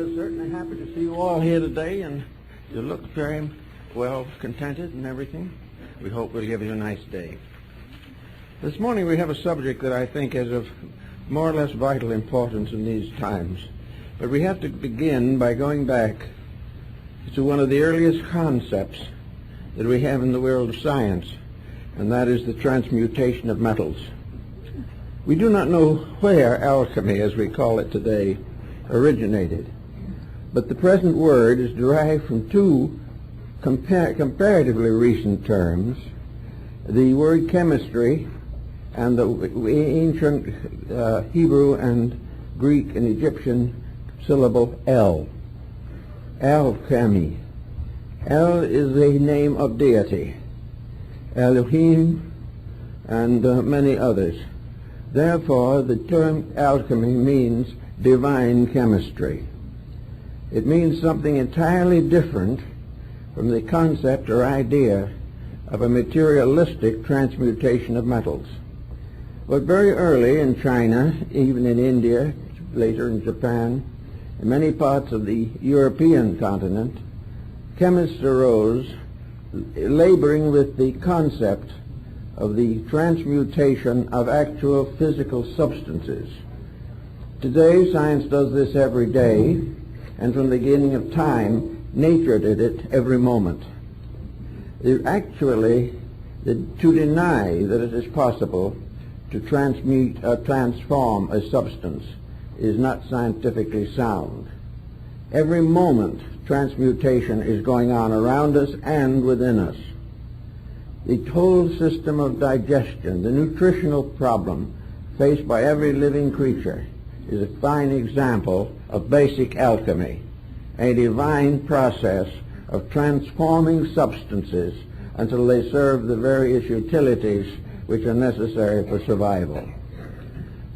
We're certainly happy to see you all here today, and you look very well contented and everything. We hope we'll give you a nice day. This morning we have a subject that I think is of more or less vital importance in these times. But we have to begin by going back to one of the earliest concepts that we have in the world of science, and that is the transmutation of metals. We do not know where alchemy, as we call it today, originated, but the present word is derived from two comparatively recent terms, the word chemistry and the ancient Hebrew and Greek and Egyptian syllable El. Alchemy. El is the name of deity, Elohim, and many others. Therefore, the term alchemy means divine chemistry. It means something entirely different from the concept or idea of a materialistic transmutation of metals. But very early in China, even in India, later in Japan, in many parts of the European continent, chemists arose laboring with the concept of the transmutation of actual physical substances. Today, science does this every day, and from the beginning of time, nature did it every moment. Actually, to deny that it is possible to transform a substance is not scientifically sound. Every moment, transmutation is going on around us and within us. The whole system of digestion, the nutritional problem faced by every living creature, is a fine example of basic alchemy, a divine process of transforming substances until they serve the various utilities which are necessary for survival.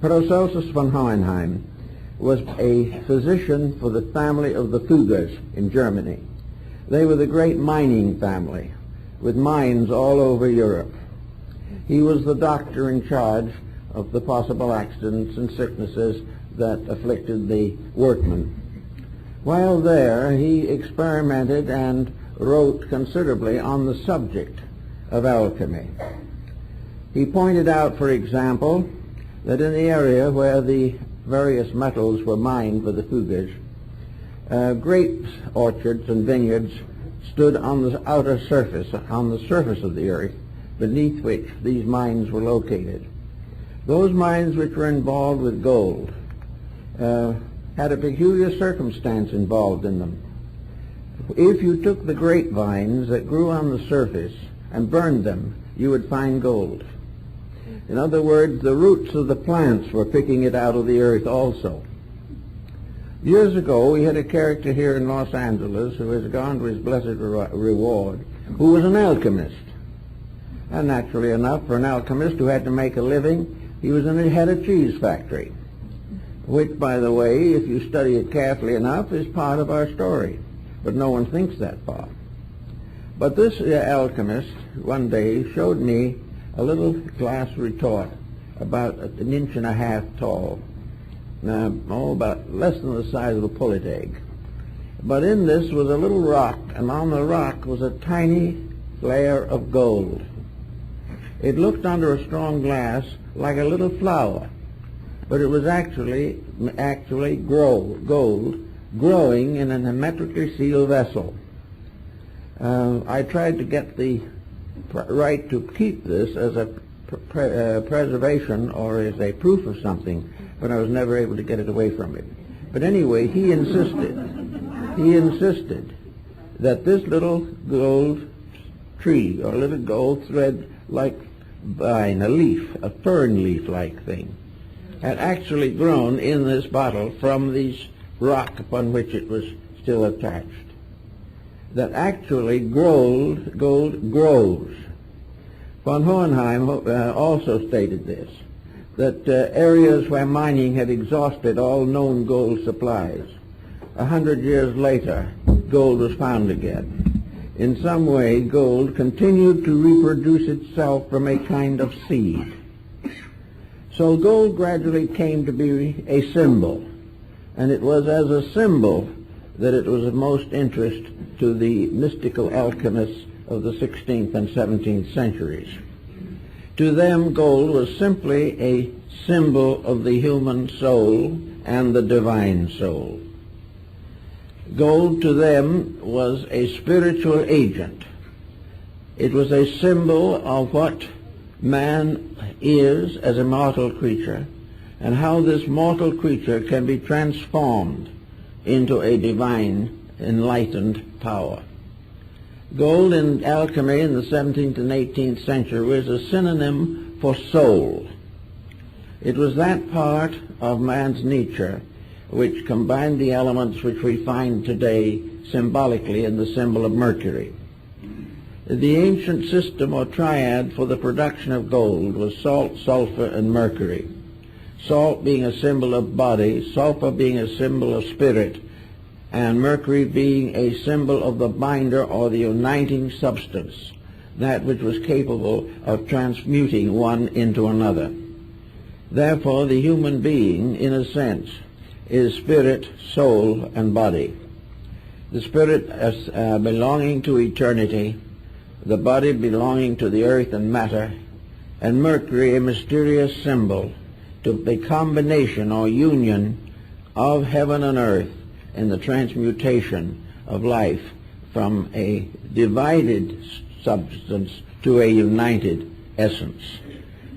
Paracelsus von Hohenheim was a physician for the family of the Fuggers in Germany. They were the great mining family, with mines all over Europe. He was the doctor in charge of the possible accidents and sicknesses that afflicted the workmen. While there, he experimented and wrote considerably on the subject of alchemy. He pointed out, for example, that in the area where the various metals were mined for the Fuggers, grape orchards and vineyards stood on the outer surface, on the surface of the earth, beneath which these mines were located. Those mines which were involved with gold had a peculiar circumstance involved in them. If you took the grapevines that grew on the surface and burned them, you would find gold. In other words, the roots of the plants were picking it out of the earth also. Years ago, we had a character here in Los Angeles who has gone to his blessed reward, who was an alchemist. And naturally enough, for an alchemist who had to make a living, he had a cheese factory, which, by the way, if you study it carefully enough, is part of our story. But no one thinks that far. But this alchemist one day showed me a little glass retort about an inch and a half tall, about less than the size of a pullet egg. But in this was a little rock, and on the rock was a tiny layer of gold. It looked under a strong glass like a little flower, but it was actually gold growing in a hermetically sealed vessel. I tried to get the right to keep this as a preservation or as a proof of something, but I was never able to get it away from him. But anyway, he insisted that this little gold tree or little gold thread-like vine, a leaf, a fern leaf-like thing, had actually grown in this bottle from the rock upon which it was still attached. That actually gold grows. Von Hohenheim also stated this, that areas where mining had exhausted all known gold supplies, 100 years later, gold was found again. In some way, gold continued to reproduce itself from a kind of seed. So gold gradually came to be a symbol and it was as a symbol that it was of most interest to the mystical alchemists of the 16th and 17th centuries. To them, gold was simply a symbol of the human soul and the divine soul. Gold to them was a spiritual agent. It was a symbol of what man is as a mortal creature, and how this mortal creature can be transformed into a divine, enlightened power. Gold in alchemy in the 17th and 18th century was a synonym for soul. It was that part of man's nature which combined the elements which we find today symbolically in the symbol of Mercury. The ancient system or triad for the production of gold was salt, sulfur, and mercury. Salt being a symbol of body, sulfur being a symbol of spirit, and mercury being a symbol of the binder or the uniting substance, that which was capable of transmuting one into another. Therefore, the human being, in a sense, is spirit, soul, and body. The spirit as belonging to eternity, the body belonging to the earth and matter, and mercury a mysterious symbol to the combination or union of heaven and earth in the transmutation of life from a divided substance to a united essence.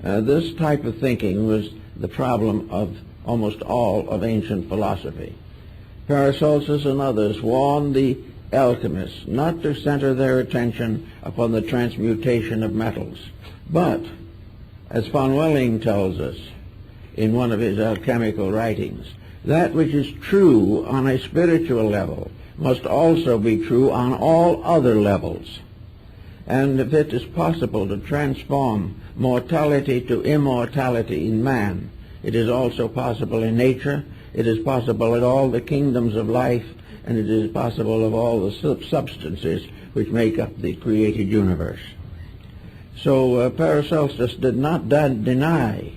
This type of thinking was the problem of almost all of ancient philosophy. Paracelsus and others warned the alchemists not to center their attention upon the transmutation of metals, but, as von Welling tells us in one of his alchemical writings, that which is true on a spiritual level must also be true on all other levels. And if it is possible to transform mortality to immortality in man, it is also possible in nature, it is possible in all the kingdoms of life, and it is possible of all the substances which make up the created universe. So Paracelsus did not deny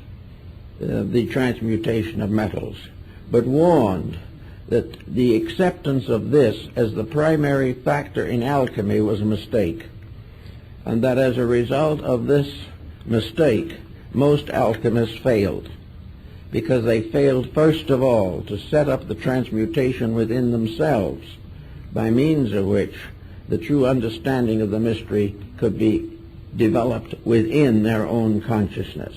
the transmutation of metals, but warned that the acceptance of this as the primary factor in alchemy was a mistake, and that as a result of this mistake, most alchemists failed, because they failed first of all to set up the transmutation within themselves, by means of which the true understanding of the mystery could be developed within their own consciousness.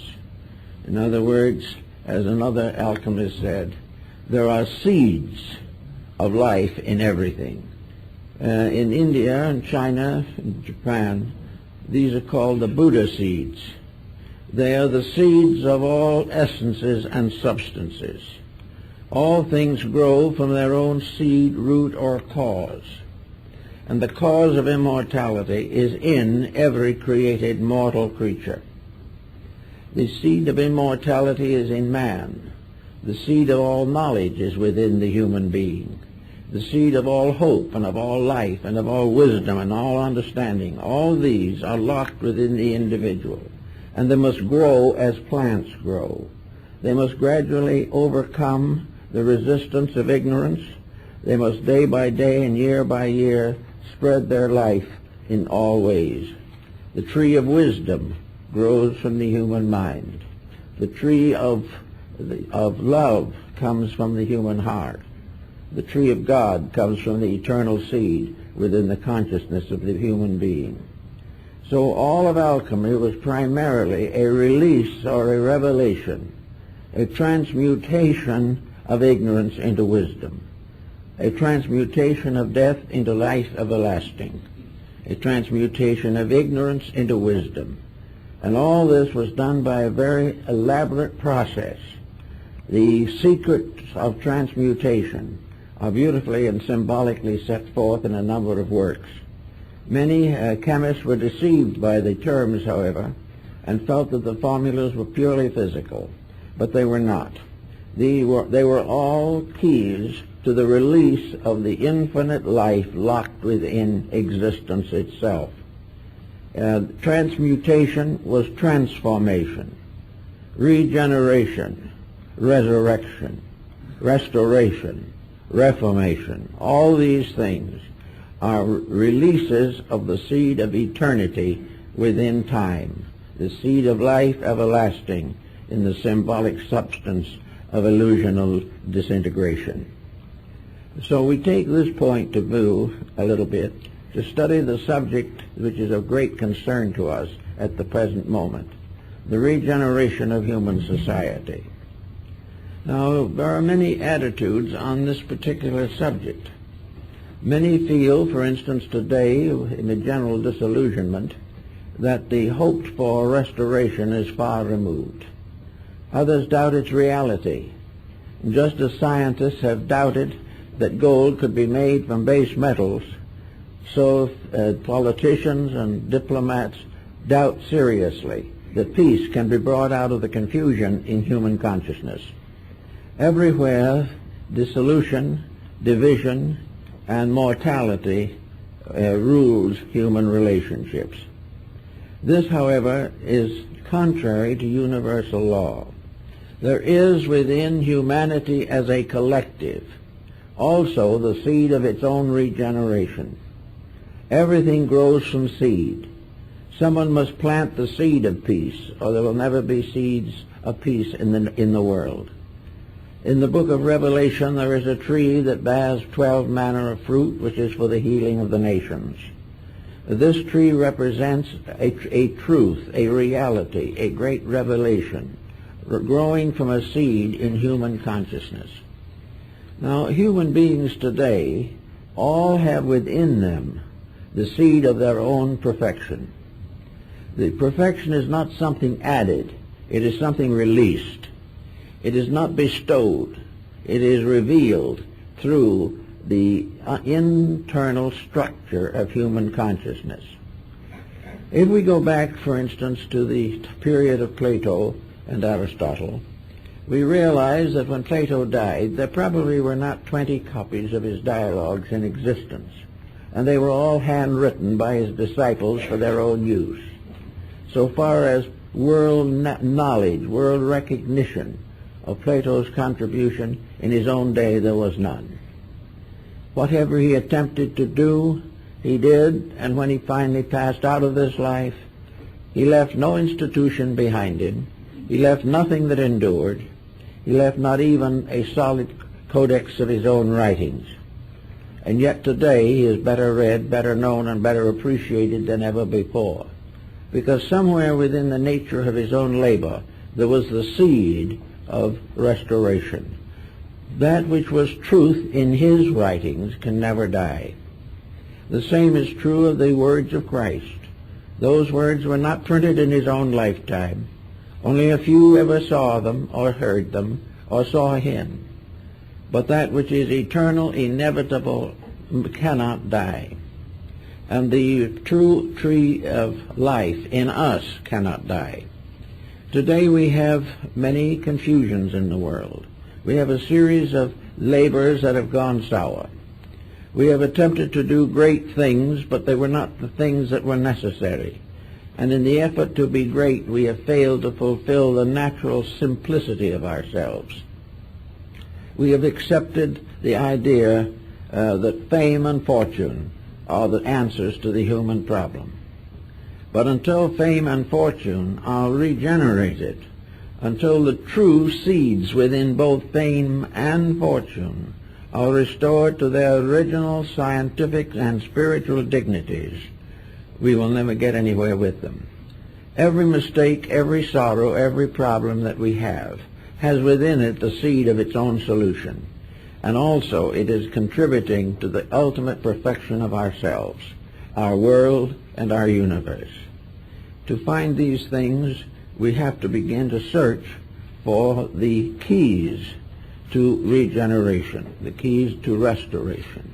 In other words, as another alchemist said, there are seeds of life in everything. In India and China and Japan, these are called the Buddha seeds. They are the seeds of all essences and substances. All things grow from their own seed, root, or cause. And the cause of immortality is in every created mortal creature. The seed of immortality is in man. The seed of all knowledge is within the human being. The seed of all hope and of all life and of all wisdom and all understanding, all these are locked within the individual. And they must grow as plants grow. They must gradually overcome the resistance of ignorance. They must day by day and year by year spread their life in all ways. The tree of wisdom grows from the human mind. The tree of love comes from the human heart. The tree of God comes from the eternal seed within the consciousness of the human being. So all of alchemy was primarily a release or a revelation, a transmutation of ignorance into wisdom, a transmutation of death into life everlasting, a transmutation of ignorance into wisdom. And all this was done by a very elaborate process. The secrets of transmutation are beautifully and symbolically set forth in a number of works. Many chemists were deceived by the terms, however, and felt that the formulas were purely physical, but they were not. They were all keys to the release of the infinite life locked within existence itself. Transmutation was transformation, regeneration, resurrection. restoration, reformation, all these things are releases of the seed of eternity within time, the seed of life everlasting in the symbolic substance of illusional disintegration. So we take this point to view a little bit to study the subject which is of great concern to us at the present moment, the regeneration of human society. Now, there are many attitudes on this particular subject. Many feel, for instance, today, in a general disillusionment, that the hoped-for restoration is far removed. Others doubt its reality, just as scientists have doubted that gold could be made from base metals, so politicians and diplomats doubt seriously that peace can be brought out of the confusion in human consciousness. Everywhere, dissolution, division, and mortality rules human relationships. This, however, is contrary to universal law. There is within humanity as a collective also the seed of its own regeneration. Everything grows from seed. Someone must plant the seed of peace, or there will never be seeds of peace in the world. In the book of Revelation, there is a tree that bears 12 manner of fruit, which is for the healing of the nations. This tree represents a truth, a reality, a great revelation, growing from a seed in human consciousness. Now, human beings today all have within them the seed of their own perfection. The perfection is not something added. It is something released. It is not bestowed. It is revealed through the internal structure of human consciousness. If we go back, for instance, to the period of Plato and Aristotle, we realize that when Plato died, there probably were not 20 copies of his dialogues in existence, and they were all handwritten by his disciples for their own use. So far as world knowledge, world recognition of Plato's contribution in his own day, there was none. Whatever he attempted to do, he did, and when he finally passed out of this life, he left no institution behind him. He left nothing that endured. He left not even a solid codex of his own writings. And yet today he is better read, better known, and better appreciated than ever before, because somewhere within the nature of his own labor there was the seed of restoration. That which was truth in his writings can never die. The same is true of the words of Christ. Those words were not printed in his own lifetime. Only a few ever saw them or heard them or saw him. But that which is eternal, inevitable, cannot die. And the true tree of life in us cannot die. Today we have many confusions in the world. We have a series of labors that have gone sour. We have attempted to do great things, but they were not the things that were necessary. And in the effort to be great, we have failed to fulfill the natural simplicity of ourselves. We have accepted the idea that fame and fortune are the answers to the human problem. But until fame and fortune are regenerated, until the true seeds within both fame and fortune are restored to their original scientific and spiritual dignities, we will never get anywhere with them. Every mistake, every sorrow, every problem that we have has within it the seed of its own solution. And also it is contributing to the ultimate perfection of ourselves, our world, and our universe. To find these things, we have to begin to search for the keys to regeneration, the keys to restoration.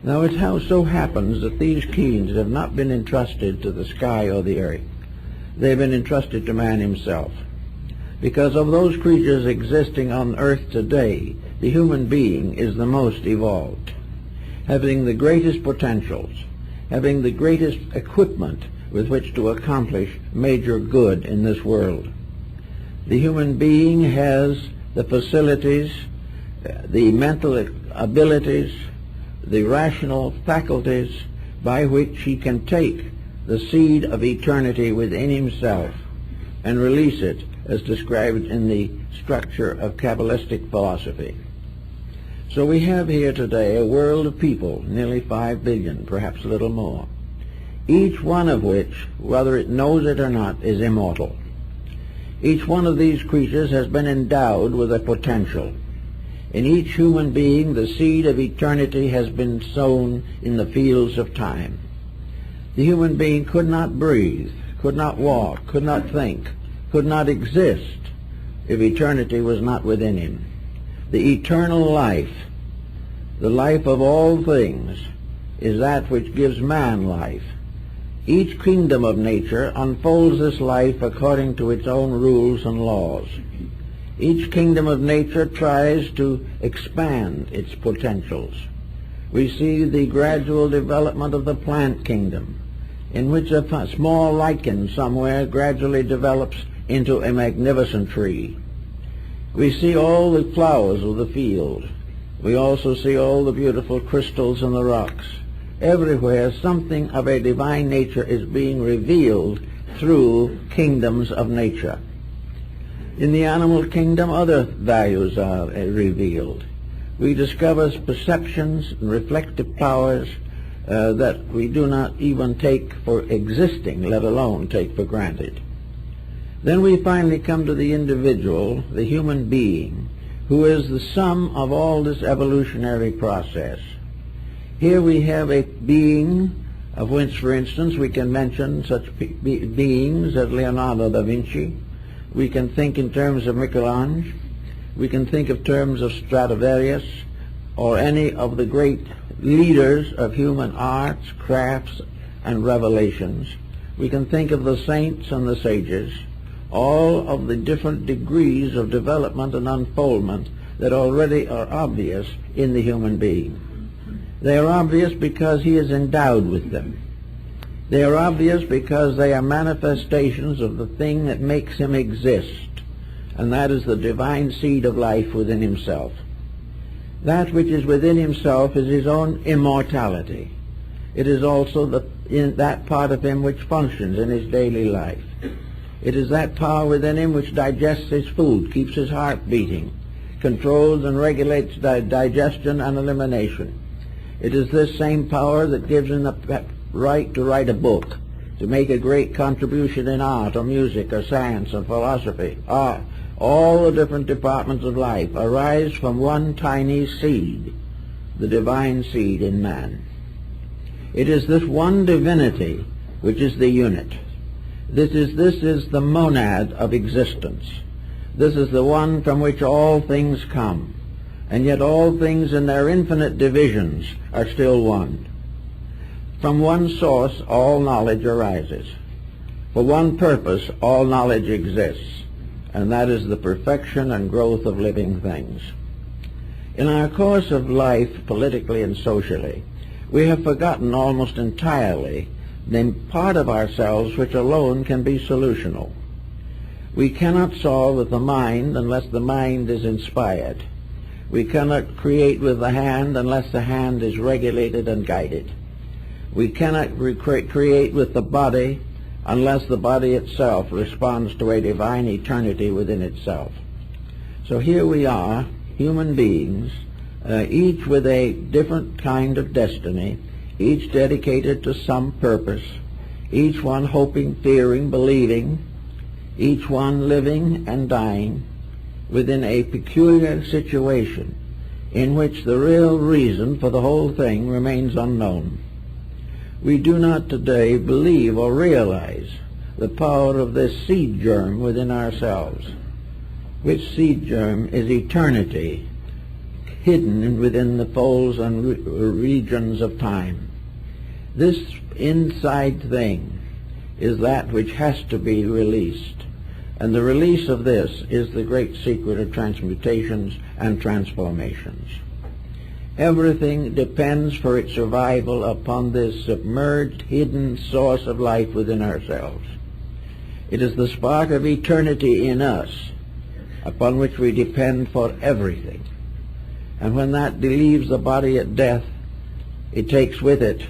Now it so happens that these keys have not been entrusted to the sky or the earth. They've been entrusted to man himself. Because of those creatures existing on earth today, the human being is the most evolved, having the greatest potentials, having the greatest equipment with which to accomplish major good in this world. The human being has the facilities the mental abilities, the rational faculties by which he can take the seed of eternity within himself and release it as described in the structure of Kabbalistic philosophy. So we have here today a world of people, nearly 5 billion, perhaps a little more, each one of which, whether it knows it or not, is immortal. Each one of these creatures has been endowed with a potential. In each human being, the seed of eternity has been sown in the fields of time. The human being could not breathe, could not walk, could not think, could not exist if eternity was not within him. The eternal life, the life of all things, is that which gives man life. Each kingdom of nature unfolds this life according to its own rules and laws. Each kingdom of nature tries to expand its potentials. We see the gradual development of the plant kingdom, in which a small lichen somewhere gradually develops into a magnificent tree. We see all the flowers of the field. We also see all the beautiful crystals in the rocks. Everywhere something of a divine nature is being revealed through kingdoms of nature. In the animal kingdom, other values are revealed. We discover perceptions and reflective powers that we do not even take for existing, let alone take for granted. Then we finally come to the individual, the human being, who is the sum of all this evolutionary process. Here we have a being of which, for instance, we can mention such beings as Leonardo da Vinci. We can think in terms of Michelangelo. We can think of terms of Stradivarius or any of the great leaders of human arts, crafts, and revelations. We can think of the saints and the sages, all of the different degrees of development and unfoldment that already are obvious in the human being. They are obvious because he is endowed with them. They are obvious because they are manifestations of the thing that makes him exist, and that is the divine seed of life within himself. That which is within himself is his own immortality. It is also in that part of him which functions in his daily life. It is that power within him which digests his food, keeps his heart beating, controls and regulates digestion and elimination. It is this same power that gives him the right to write a book, to make a great contribution in art or music or science or philosophy. All the different departments of life arise from one tiny seed, the divine seed in man. It is this one divinity which is the unit. This is the monad of existence. This is the one from which all things come, and yet all things in their infinite divisions are still one. From one source all knowledge arises. For one purpose all knowledge exists, and that is the perfection and growth of living things. In our course of life, politically and socially, we have forgotten almost entirely the part of ourselves which alone can be solutional. We cannot solve with the mind unless the mind is inspired. We cannot create with the hand unless the hand is regulated and guided. We cannot create with the body unless the body itself responds to a divine eternity within itself. So here we are, human beings, each with a different kind of destiny, each dedicated to some purpose, each one hoping, fearing, believing, each one living and dying within a peculiar situation in which the real reason for the whole thing remains unknown. We do not today believe or realize the power of this seed germ within ourselves, which seed germ is eternity, hidden within the folds and regions of time. This inside thing is that which has to be released, and the release of this is the great secret of transmutations and transformations. Everything depends for its survival upon this submerged, hidden source of life within ourselves. It is the spark of eternity in us upon which we depend for everything. And when that leaves the body at death, it takes with it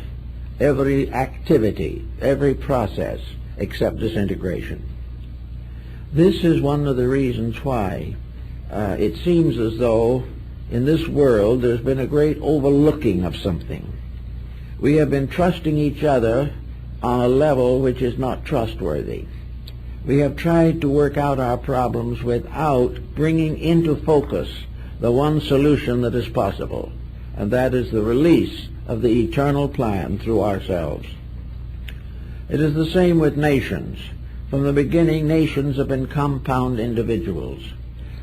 every activity, every process, except disintegration. This is one of the reasons why it seems as though in this world there's been a great overlooking of something. We have been trusting each other on a level which is not trustworthy. We have tried to work out our problems without bringing into focus the one solution that is possible, and that is the release of the eternal plan through ourselves. It is the same with nations. From the beginning, nations have been compound individuals.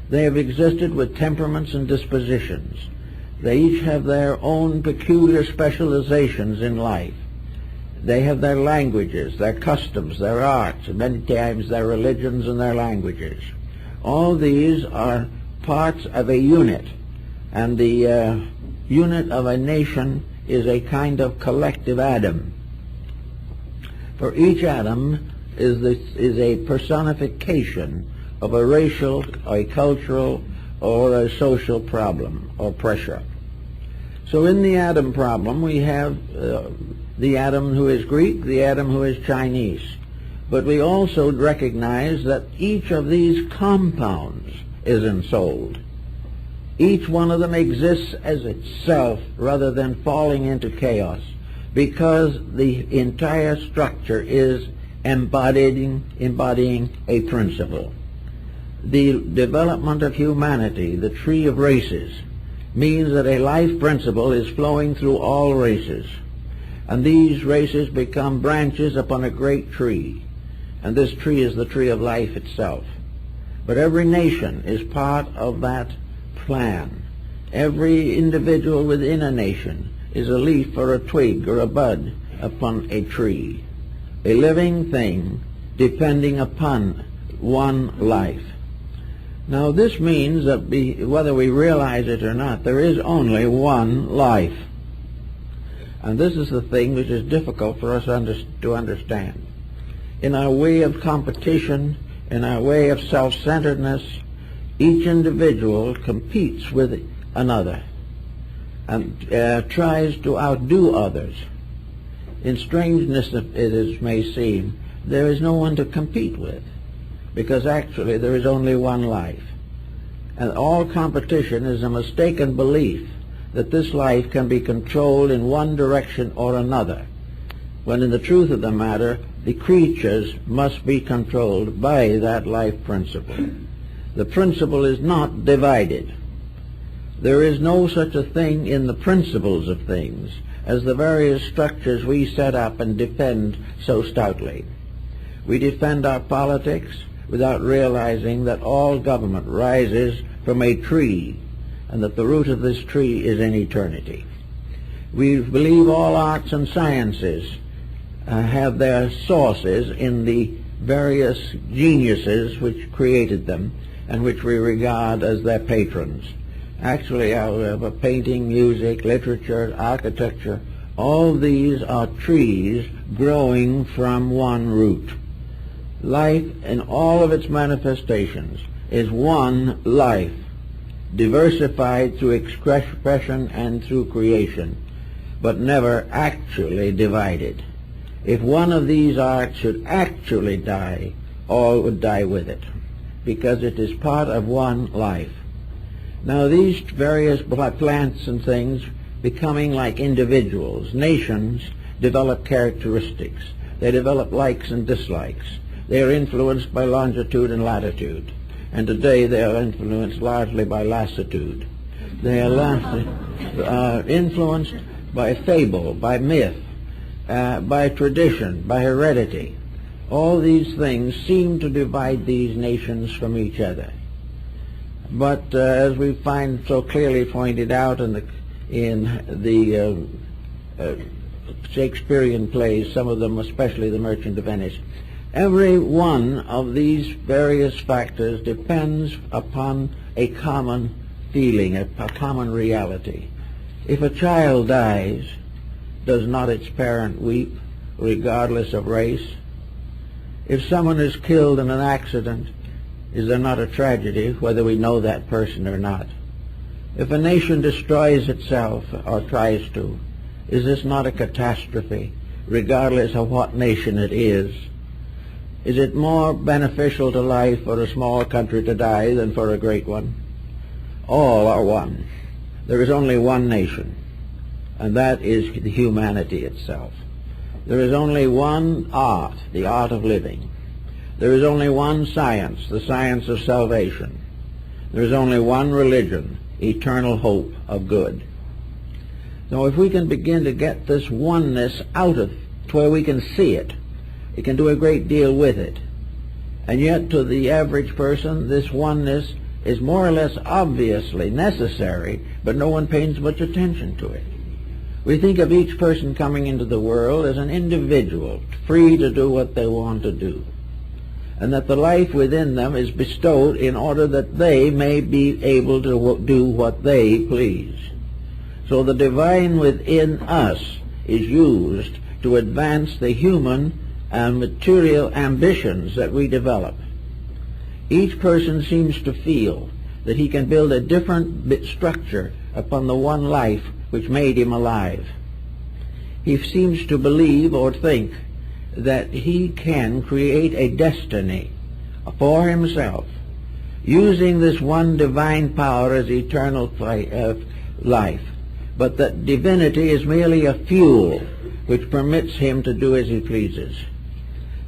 They have existed with temperaments and dispositions. They each have their own peculiar specializations in life. They have their languages, their customs, their arts, and many times their religions and their languages. All these are parts of a unit, and the unit of a nation is a kind of collective atom. For each atom is a personification of a racial, a cultural, or a social problem or pressure. So in the atom problem we have the atom who is Greek, the atom who is Chinese. But we also recognize that each of these compounds is ensouled. Each one of them exists as itself rather than falling into chaos, because the entire structure is embodying a principle. The development of humanity, the tree of races, means that a life principle is flowing through all races, and these races become branches upon a great tree, and this tree is the tree of life itself. But every nation is part of that plan. Every individual within a nation is a leaf or a twig or a bud upon a tree, a living thing depending upon one life. Now this means that whether we realize it or not, there is only one life. And this is the thing which is difficult for us to understand. In our way of competition, in our way of self-centeredness, each individual competes with another and tries to outdo others. In strangeness it may seem, there is no one to compete with, because actually there is only one life. And all competition is a mistaken belief that this life can be controlled in one direction or another, when in the truth of the matter, the creatures must be controlled by that life principle. The principle is not divided. There is no such a thing in the principles of things as the various structures we set up and defend so stoutly. We defend our politics without realizing that all government rises from a tree, and that the root of this tree is in eternity. We believe all arts and sciences have their sources in the various geniuses which created them and which we regard as their patrons. Actually, however, painting, music, literature, architecture, all these are trees growing from one root. Life in all of its manifestations is one life, diversified through expression and through creation, but never actually divided. If one of these arts should actually die, all would die with it, because it is part of one life. Now these various plants and things becoming like individuals, nations, develop characteristics. They develop likes and dislikes. They are influenced by longitude and latitude. And today they are influenced largely by lassitude. They are influenced by fable, by myth, by tradition, by heredity. All these things seem to divide these nations from each other. But as we find so clearly pointed out in the Shakespearean plays, some of them, especially The Merchant of Venice, every one of these various factors depends upon a common feeling, a common reality. If a child dies, does not its parent weep, regardless of race? If someone is killed in an accident, is there not a tragedy, whether we know that person or not? If a nation destroys itself, or tries to, is this not a catastrophe, regardless of what nation it is? Is it more beneficial to life for a small country to die than for a great one? All are one. There is only one nation, and that is the humanity itself. There is only one art, the art of living. There is only one science, the science of salvation. There is only one religion, eternal hope of good. So if we can begin to get this oneness out of to where we can see it, it can do a great deal with it. And yet to the average person, this oneness is more or less obviously necessary, but no one pays much attention to it. We think of each person coming into the world as an individual, free to do what they want to do, and that the life within them is bestowed in order that they may be able to do what they please. So the divine within us is used to advance the human and material ambitions that we develop. Each person seems to feel that he can build a different structure upon the one life which made him alive. He seems to believe or think that he can create a destiny for himself, using this one divine power as eternal life, but that divinity is merely a fuel which permits him to do as he pleases.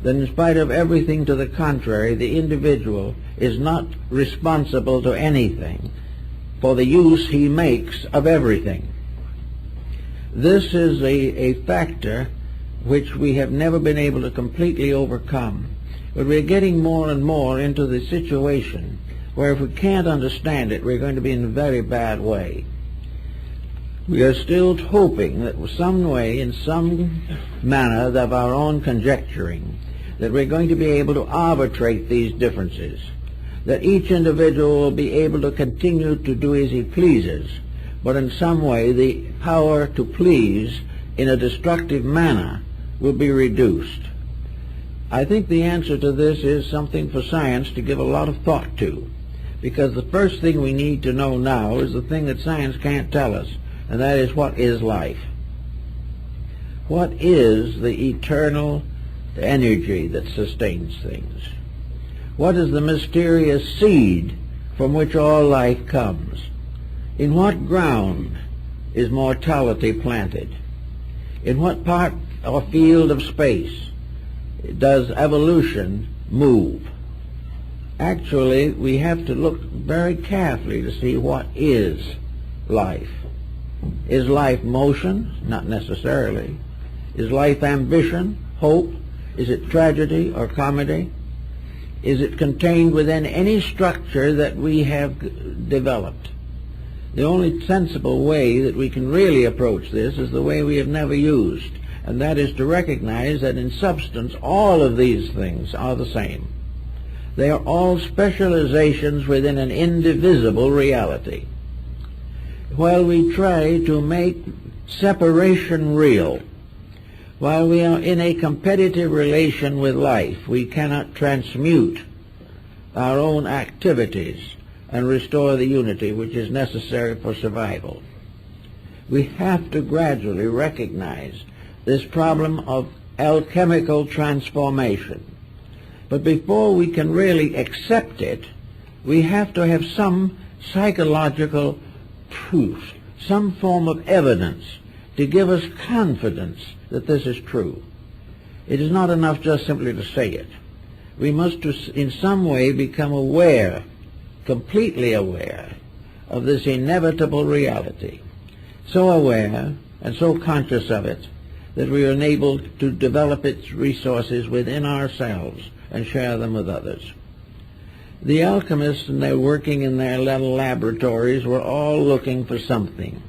Then in spite of everything to the contrary, the individual is not responsible to anything for the use he makes of everything. This is a factor which we have never been able to completely overcome. But we're getting more and more into the situation where if we can't understand it, we're going to be in a very bad way. We are still hoping that some way, in some manner of our own conjecturing, that we're going to be able to arbitrate these differences, that each individual will be able to continue to do as he pleases, but in some way the power to please in a destructive manner will be reduced. I think the answer to this is something for science to give a lot of thought to, because the first thing we need to know now is the thing that science can't tell us, and that is, what is life? What is the eternal energy that sustains things? What is the mysterious seed from which all life comes? In what ground is mortality planted? In what part or field of space does evolution move? Actually, we have to look very carefully to see what is life. Is life motion? Not necessarily. Is life ambition, hope? Is it tragedy or comedy? Is it contained within any structure that we have developed? The only sensible way that we can really approach this is the way we have never used, and that is to recognize that in substance all of these things are the same. They are all specializations within an indivisible reality. While we try to make separation real, while we are in a competitive relation with life, we cannot transmute our own activities and restore the unity which is necessary for survival. We have to gradually recognize this problem of alchemical transformation. But before we can really accept it, we have to have some psychological proof, some form of evidence to give us confidence that this is true. It is not enough just simply to say it. We must in some way become aware, completely aware, of this inevitable reality. So aware and so conscious of it that we are enabled to develop its resources within ourselves and share them with others. The alchemists, and they're working in their little laboratories, were all looking for something.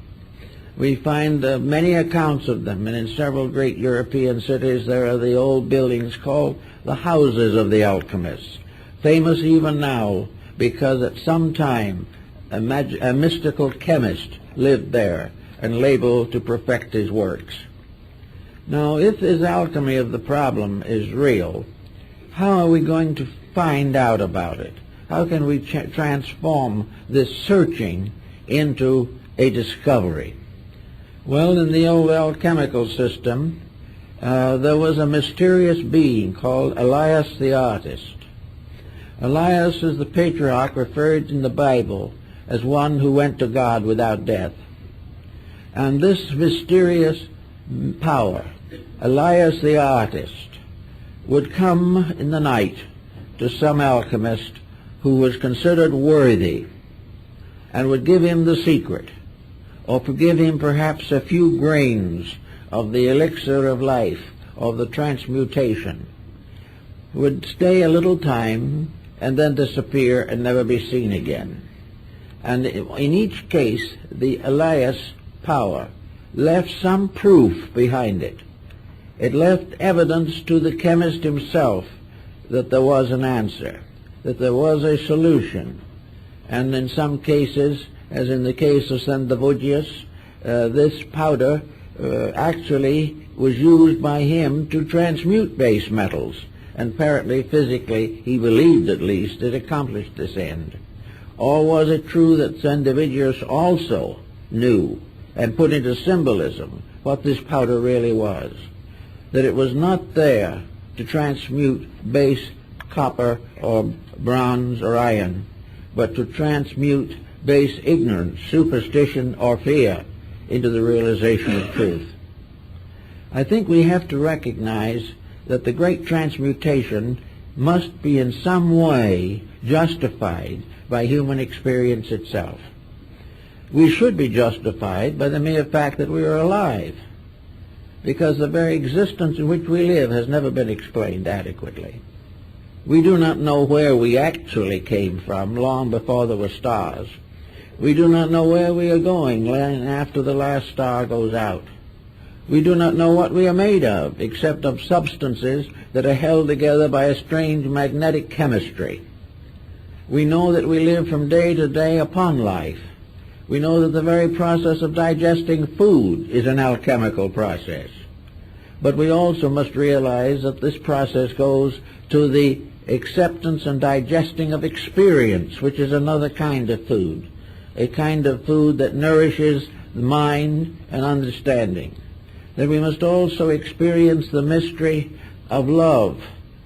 We find many accounts of them, and in several great European cities there are the old buildings called the houses of the alchemists, famous even now because at some time a mystical chemist lived there and labeled to perfect his works. Now, if this alchemy of the problem is real, how are we going to find out about it? How can we transform this searching into a discovery. Well, in the old alchemical system, there was a mysterious being called Elias the artist. Elias is the patriarch referred in the Bible as one who went to God without death. And this mysterious power, Elias the artist, would come in the night to some alchemist who was considered worthy and would give him the secret, or give him perhaps a few grains of the elixir of life, of the transmutation, would stay a little time and then disappear and never be seen again. And in each case, the Elias power left some proof behind it. It left evidence to the chemist himself that there was an answer, that there was a solution. And in some cases, as in the case of Sendivogius, this powder actually was used by him to transmute base metals, and apparently physically, he believed at least, it accomplished this end. Or was it true that Sendivogius also knew and put into symbolism what this powder really was? That it was not there to transmute base copper or bronze or iron, but to transmute base ignorance, superstition, or fear into the realization of truth. I think we have to recognize that the great transmutation must be in some way justified by human experience itself. We should be justified by the mere fact that we are alive, because the very existence in which we live has never been explained adequately. We do not know where we actually came from long before there were stars. We do not know where we are going after the last star goes out. We do not know what we are made of, except of substances that are held together by a strange magnetic chemistry. We know that we live from day to day upon life. We know that the very process of digesting food is an alchemical process. But we also must realize that this process goes to the acceptance and digesting of experience, which is another kind of food, a kind of food that nourishes the mind and understanding. That we must also experience the mystery of love,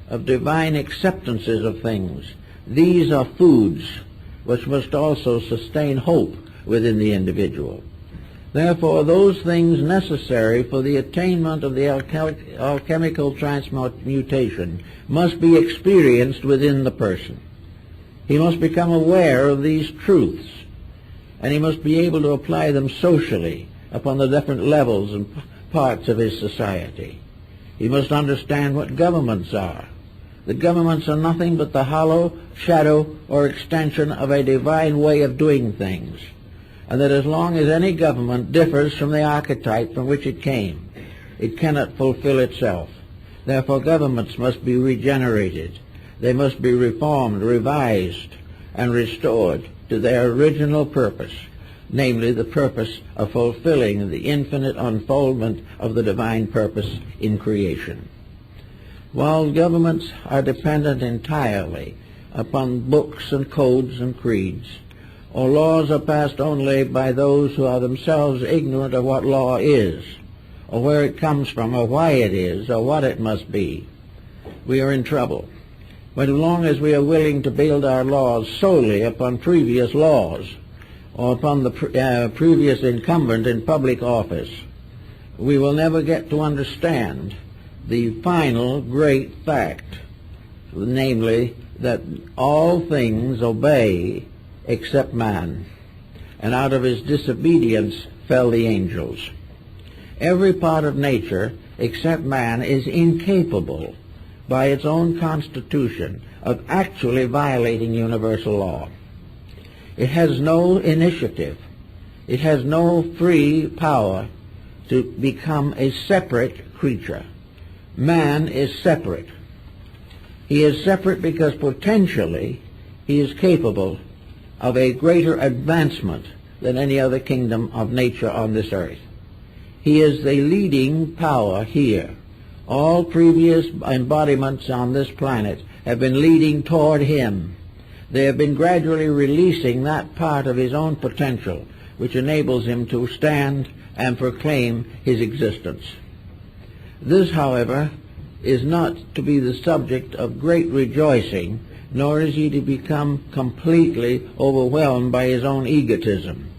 of divine acceptances of things. These are foods which must also sustain hope within the individual. Therefore, those things necessary for the attainment of the alchemical transmutation must be experienced within the person. He must become aware of these truths, and he must be able to apply them socially upon the different levels and parts of his society. He must understand what governments are. The governments are nothing but the hollow shadow or extension of a divine way of doing things, and that as long as any government differs from the archetype from which it came, it cannot fulfill itself. Therefore, governments must be regenerated. They must be reformed, revised, and restored to their original purpose, namely the purpose of fulfilling the infinite unfoldment of the divine purpose in creation. While governments are dependent entirely upon books and codes and creeds, or laws are passed only by those who are themselves ignorant of what law is, or where it comes from, or why it is, or what it must be, we are in trouble. But as long as we are willing to build our laws solely upon previous laws, or upon the previous incumbent in public office, we will never get to understand the final great fact, namely that all things obey except man, and out of his disobedience fell the angels. Every part of nature except man is incapable by its own constitution of actually violating universal law. It has no initiative. It has no free power to become a separate creature. Man is separate. He is separate because potentially he is capable of a greater advancement than any other kingdom of nature on this earth. He is the leading power here. All previous embodiments on this planet have been leading toward him. They have been gradually releasing that part of his own potential which enables him to stand and proclaim his existence. This, however, is not to be the subject of great rejoicing, nor is he to become completely overwhelmed by his own egotism.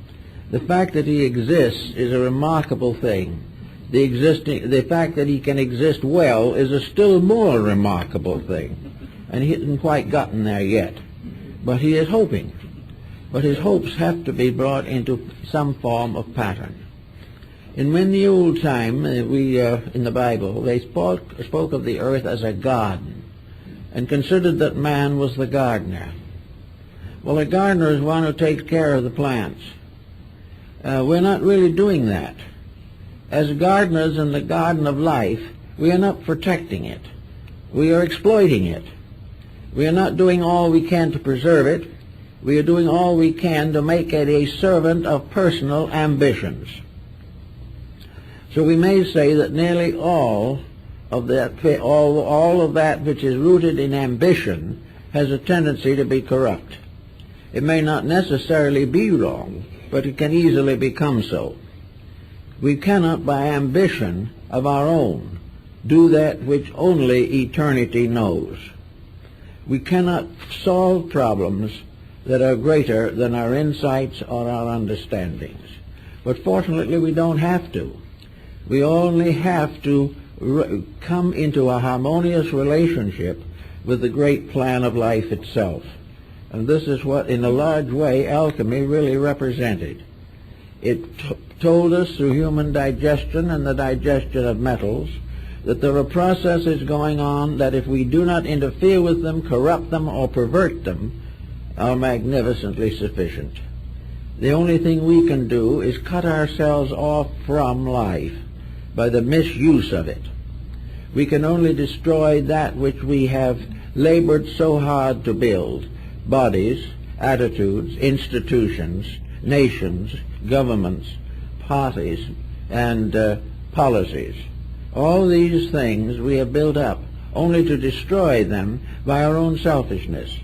The fact that he exists is a remarkable thing. The fact that he can exist well is a still more remarkable thing. And he hasn't quite gotten there yet. But he is hoping. But his hopes have to be brought into some form of pattern. In the old time, in the Bible, they spoke of the earth as a garden and considered that man was the gardener. Well, a gardener is one who takes care of the plants. We're not really doing that. As gardeners in the garden of life, we are not protecting it. We are exploiting it. We are not doing all we can to preserve it. We are doing all we can to make it a servant of personal ambitions. So we may say that nearly all of that which is rooted in ambition has a tendency to be corrupt. It may not necessarily be wrong, but it can easily become so. We cannot, by ambition of our own, do that which only eternity knows. We cannot solve problems that are greater than our insights or our understandings. But fortunately, we don't have to. We only have to come into a harmonious relationship with the great plan of life itself. And this is what, in a large way, alchemy really represented. It told us through human digestion and the digestion of metals that there are processes going on that if we do not interfere with them, corrupt them, or pervert them, are magnificently sufficient. The only thing we can do is cut ourselves off from life by the misuse of it. We can only destroy that which we have labored so hard to build: bodies, attitudes, institutions, nations, governments, parties, and policies. All these things we have built up only to destroy them by our own selfishness.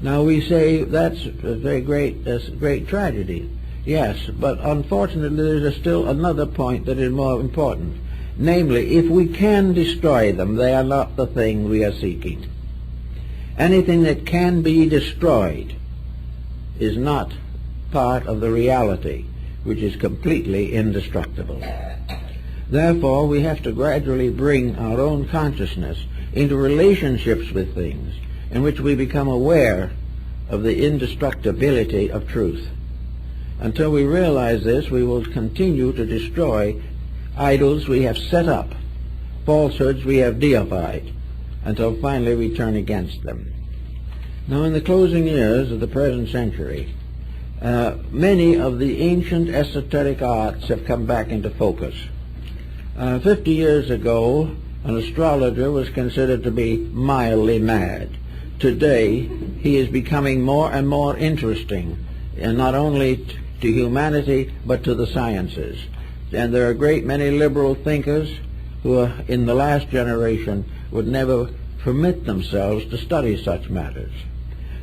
Now we say that's a great tragedy. Yes, but unfortunately there's still another point that is more important. Namely, if we can destroy them, they are not the thing we are seeking. Anything that can be destroyed is not part of the reality, which is completely indestructible. Therefore, we have to gradually bring our own consciousness into relationships with things in which we become aware of the indestructibility of truth. Until we realize this, we will continue to destroy idols we have set up, falsehoods we have deified, until finally we turn against them. Now, in the closing years of the present century, many of the ancient esoteric arts have come back into focus. 50 years ago, an astrologer was considered to be mildly mad. Today, he is becoming more and more interesting, and not only to humanity, but to the sciences. And there are a great many liberal thinkers who, in the last generation, would never permit themselves to study such matters.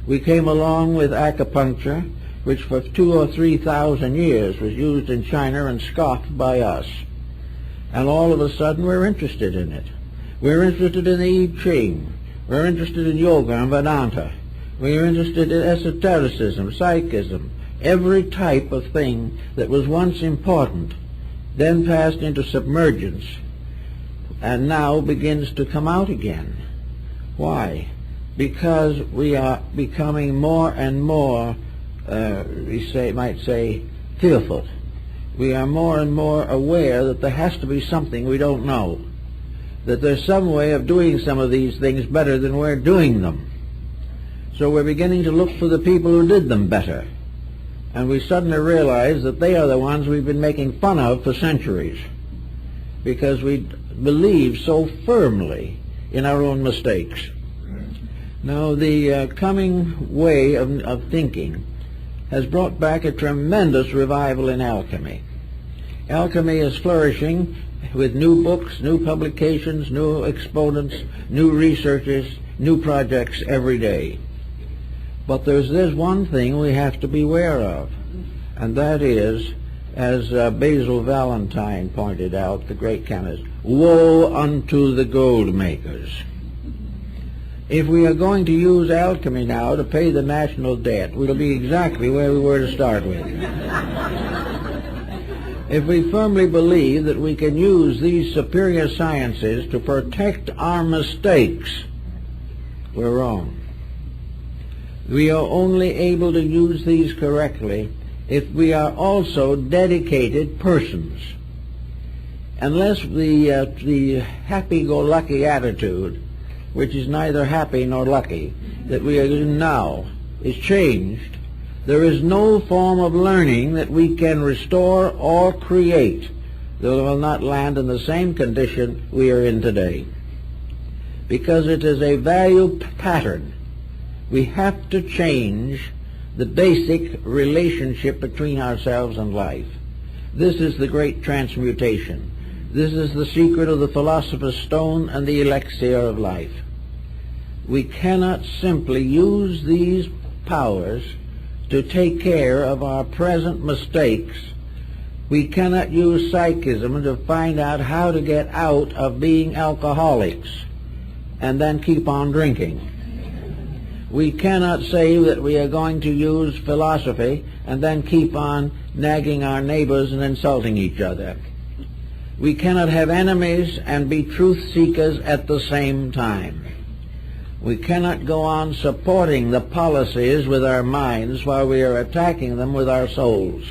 We came along with acupuncture, which for 2,000 or 3,000 years was used in China and scoffed by us. And all of a sudden we're interested in it. We're interested in the I Ching. We're interested in yoga and Vedanta. We're interested in esotericism, psychism, every type of thing that was once important, then passed into submergence, and now begins to come out again. Why? Because we are becoming more and more, might say, fearful. We are more and more aware that there has to be something we don't know, that there's some way of doing some of these things better than we're doing them. So we're beginning to look for the people who did them better. And we suddenly realize that they are the ones we've been making fun of for centuries, because we believe so firmly in our own mistakes. Now, the coming way of thinking has brought back a tremendous revival in alchemy. Alchemy is flourishing with new books, new publications, new exponents, new researches, new projects every day. But there's one thing we have to beware of, and that is, as Basil Valentine pointed out, the great chemist, woe unto the gold makers. If we are going to use alchemy now to pay the national debt, we'll be exactly where we were to start with. If we firmly believe that we can use these superior sciences to protect our mistakes, we're wrong. We are only able to use these correctly if we are also dedicated persons. Unless the happy-go-lucky attitude, which is neither happy nor lucky, that we are in now, is changed, there is no form of learning that we can restore or create that will not land in the same condition we are in today. Because it is a value pattern. We have to change the basic relationship between ourselves and life. This is the great transmutation. This is the secret of the philosopher's stone and the elixir of life. We cannot simply use these powers to take care of our present mistakes. We cannot use psychism to find out how to get out of being alcoholics and then keep on drinking. We cannot say that we are going to use philosophy and then keep on nagging our neighbors and insulting each other. We cannot have enemies and be truth seekers at the same time. We cannot go on supporting the policies with our minds while we are attacking them with our souls.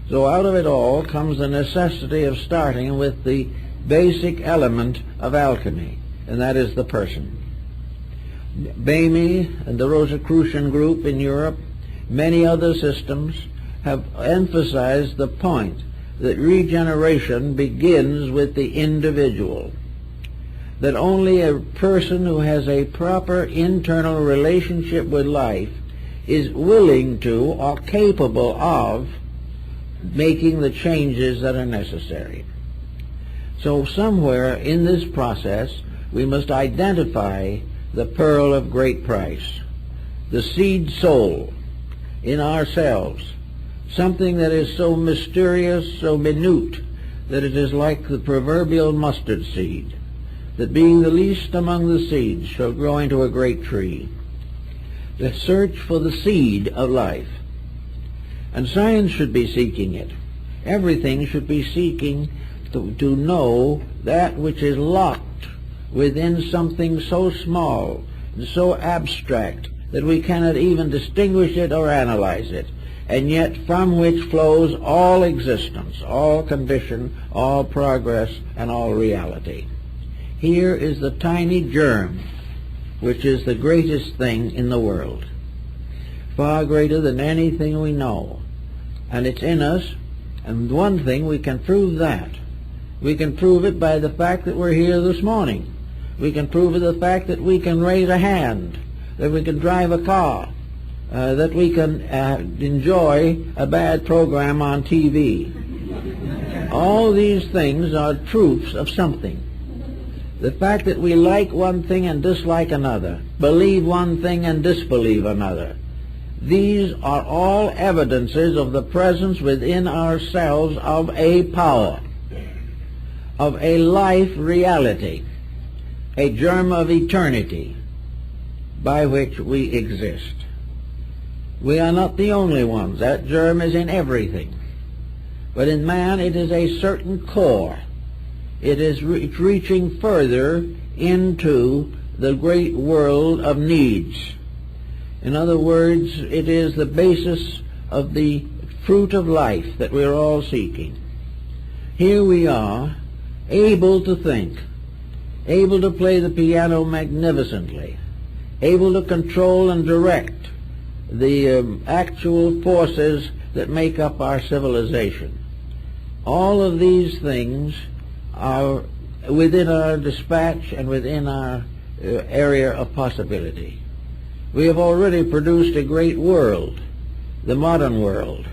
So out of it all comes the necessity of starting with the basic element of alchemy, and that is the person. Bamey and the Rosicrucian group in Europe, many other systems, have emphasized the point that regeneration begins with the individual. That only a person who has a proper internal relationship with life is willing to or capable of making the changes that are necessary. So somewhere in this process we must identify the pearl of great price, the seed soul in ourselves, something that is so mysterious, so minute, that it is like the proverbial mustard seed, that being the least among the seeds shall grow into a great tree. The search for the seed of life. And science should be seeking it. Everything should be seeking to know that which is locked within something so small and so abstract that we cannot even distinguish it or analyze it, and yet from which flows all existence, all condition, all progress, and all reality. Here is the tiny germ, which is the greatest thing in the world, far greater than anything we know. And it's in us, and one thing we can prove that. We can prove it by the fact that we're here this morning. We can prove it the fact that we can raise a hand, that we can drive a car, that we can enjoy a bad program on TV. All these things are proofs of something. The fact that we like one thing and dislike another, believe one thing and disbelieve another, these are all evidences of the presence within ourselves of a power, of a life reality, a germ of eternity by which we exist. We are not the only ones. That germ is in everything. But in man it is a certain core. It's reaching further into the great world of needs. In other words, it is the basis of the fruit of life that we're all seeking. Here we are, able to think, able to play the piano magnificently, able to control and direct the actual forces that make up our civilization. All of these things are within our dispatch and within our area of possibility. We have already produced a great world, the modern world,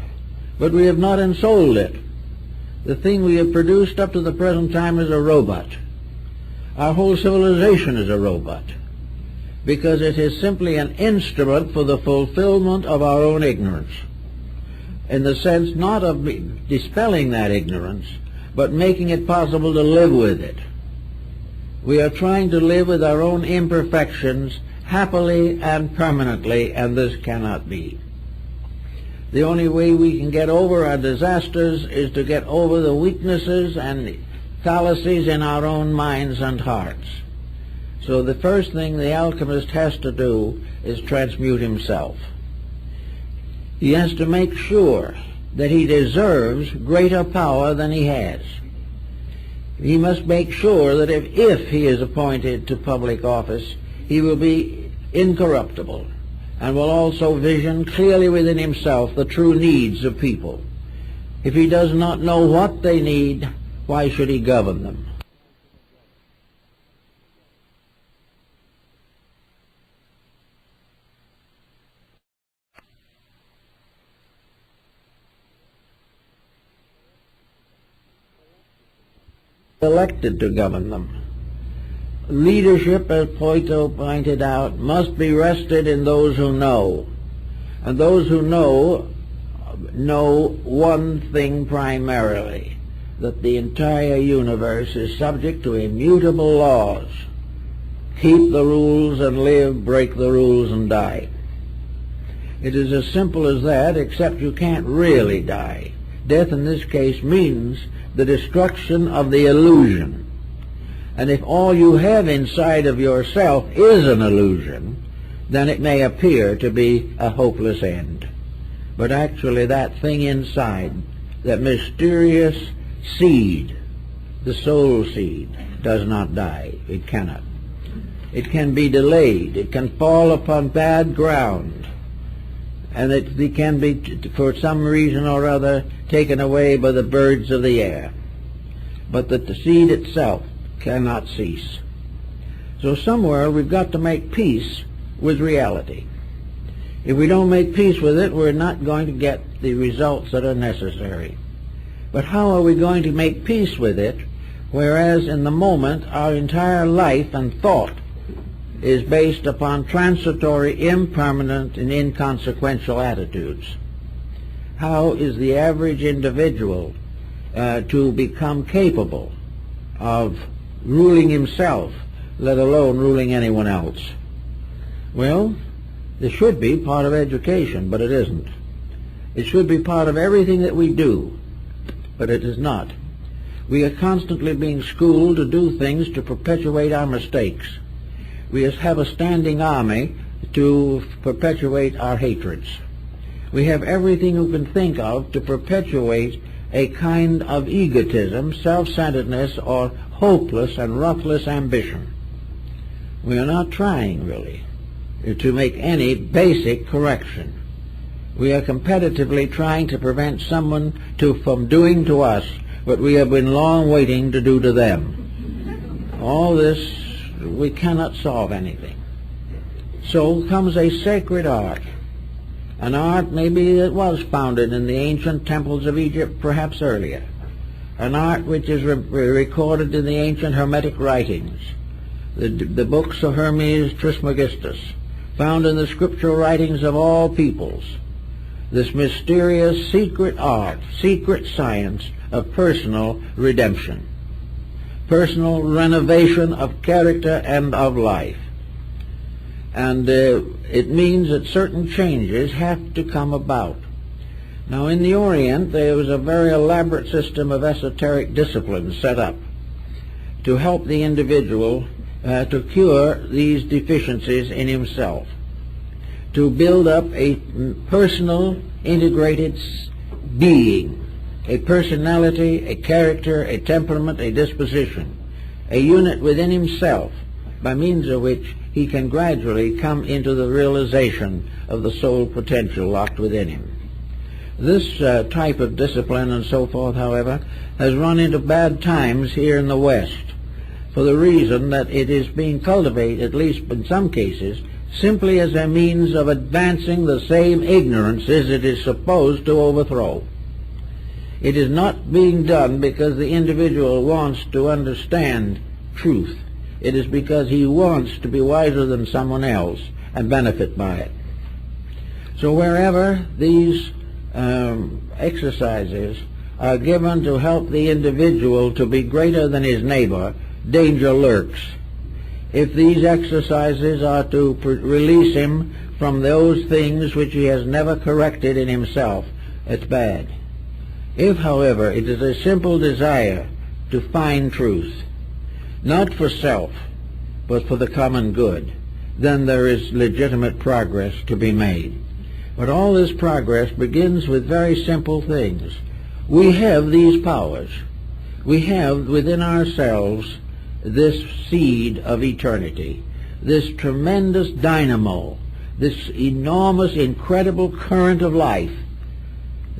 but we have not ensouled it. The thing we have produced up to the present time is a robot. Our whole civilization is a robot. because it is simply an instrument for the fulfillment of our own ignorance, in the sense not of dispelling that ignorance, but making it possible to live with it. We are trying to live with our own imperfections happily and permanently, and this cannot be. The only way we can get over our disasters is to get over the weaknesses and fallacies in our own minds and hearts. So the first thing the alchemist has to do is transmute himself. He has to make sure that he deserves greater power than he has. He must make sure that if he is appointed to public office, he will be incorruptible and will also vision clearly within himself the true needs of people. If he does not know what they need, why should he govern them? Elected to govern them. Leadership, as Plato pointed out, must be rested in those who know. And those who know one thing primarily, that the entire universe is subject to immutable laws. Keep the rules and live, break the rules and die. It is as simple as that, except you can't really die. Death in this case means the destruction of the illusion. And if all you have inside of yourself is an illusion, then it may appear to be a hopeless end. But actually that thing inside, that mysterious seed, the soul seed, does not die. It cannot. It can be delayed. It can fall upon bad ground. And it can be, for some reason or other, taken away by the birds of the air. But that the seed itself cannot cease. So somewhere we've got to make peace with reality. If we don't make peace with it, we're not going to get the results that are necessary. But how are we going to make peace with it, whereas in the moment our entire life and thought is based upon transitory, impermanent, and inconsequential attitudes? How is the average individual to become capable of ruling himself, let alone ruling anyone else? Well, this should be part of education, but it isn't. It should be part of everything that we do, but it is not. We are constantly being schooled to do things to perpetuate our mistakes. We have a standing army to perpetuate our hatreds. We have everything we can think of to perpetuate a kind of egotism, self-centeredness, or hopeless and ruthless ambition. We are not trying, really, to make any basic correction. We are competitively trying to prevent someone from doing to us what we have been long waiting to do to them. All this, we cannot solve anything. So comes a sacred art. An art maybe that was founded in the ancient temples of Egypt, perhaps earlier. An art which is recorded in the ancient Hermetic writings, the books of Hermes Trismegistus, found in the scriptural writings of all peoples. This mysterious secret art, secret science of personal redemption, personal renovation of character and of life. And it means that certain changes have to come about. Now, in the Orient, there was a very elaborate system of esoteric disciplines set up to help the individual to cure these deficiencies in himself, to build up a personal, integrated being, a personality, a character, a temperament, a disposition, a unit within himself, by means of which he can gradually come into the realization of the soul potential locked within him. This type of discipline and so forth, however, has run into bad times here in the West, for the reason that it is being cultivated, at least in some cases, simply as a means of advancing the same ignorances it is supposed to overthrow. It is not being done because the individual wants to understand truth, it is because he wants to be wiser than someone else and benefit by it. So wherever these exercises are given to help the individual to be greater than his neighbor, danger lurks. If these exercises are to release him from those things which he has never corrected in himself, it's bad. If, however, it is a simple desire to find truth, not for self, but for the common good, then there is legitimate progress to be made. But all this progress begins with very simple things. We have these powers. We have within ourselves this seed of eternity, this tremendous dynamo, this enormous, incredible current of life.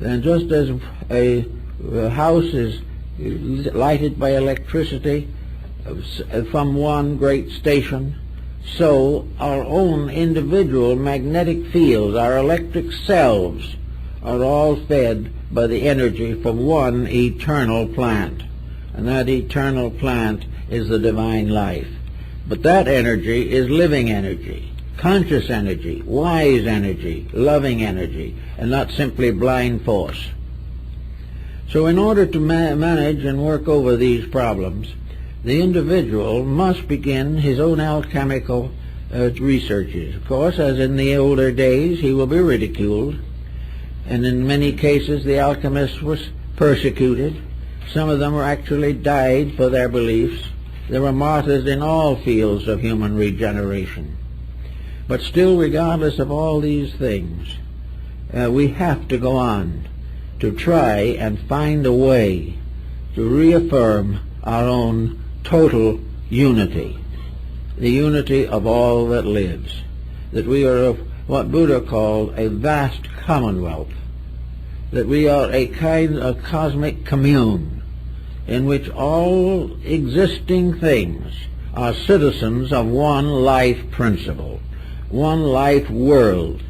And just as a house is lighted by electricity from one great station, so our own individual magnetic fields, our electric selves, are all fed by the energy from one eternal plant. And that eternal plant is the divine life. But that energy is living energy, conscious energy, wise energy, loving energy, and not simply blind force. So in order to manage and work over these problems, the individual must begin his own alchemical researches. Of course, as in the older days, he will be ridiculed, and in many cases the alchemists were persecuted. Some of them were actually died for their beliefs. There were martyrs in all fields of human regeneration. But still, regardless of all these things, we have to go on to try and find a way to reaffirm our own total unity, the unity of all that lives, that we are of what Buddha called a vast commonwealth, that we are a kind of cosmic commune in which all existing things are citizens of one life principle, one life world.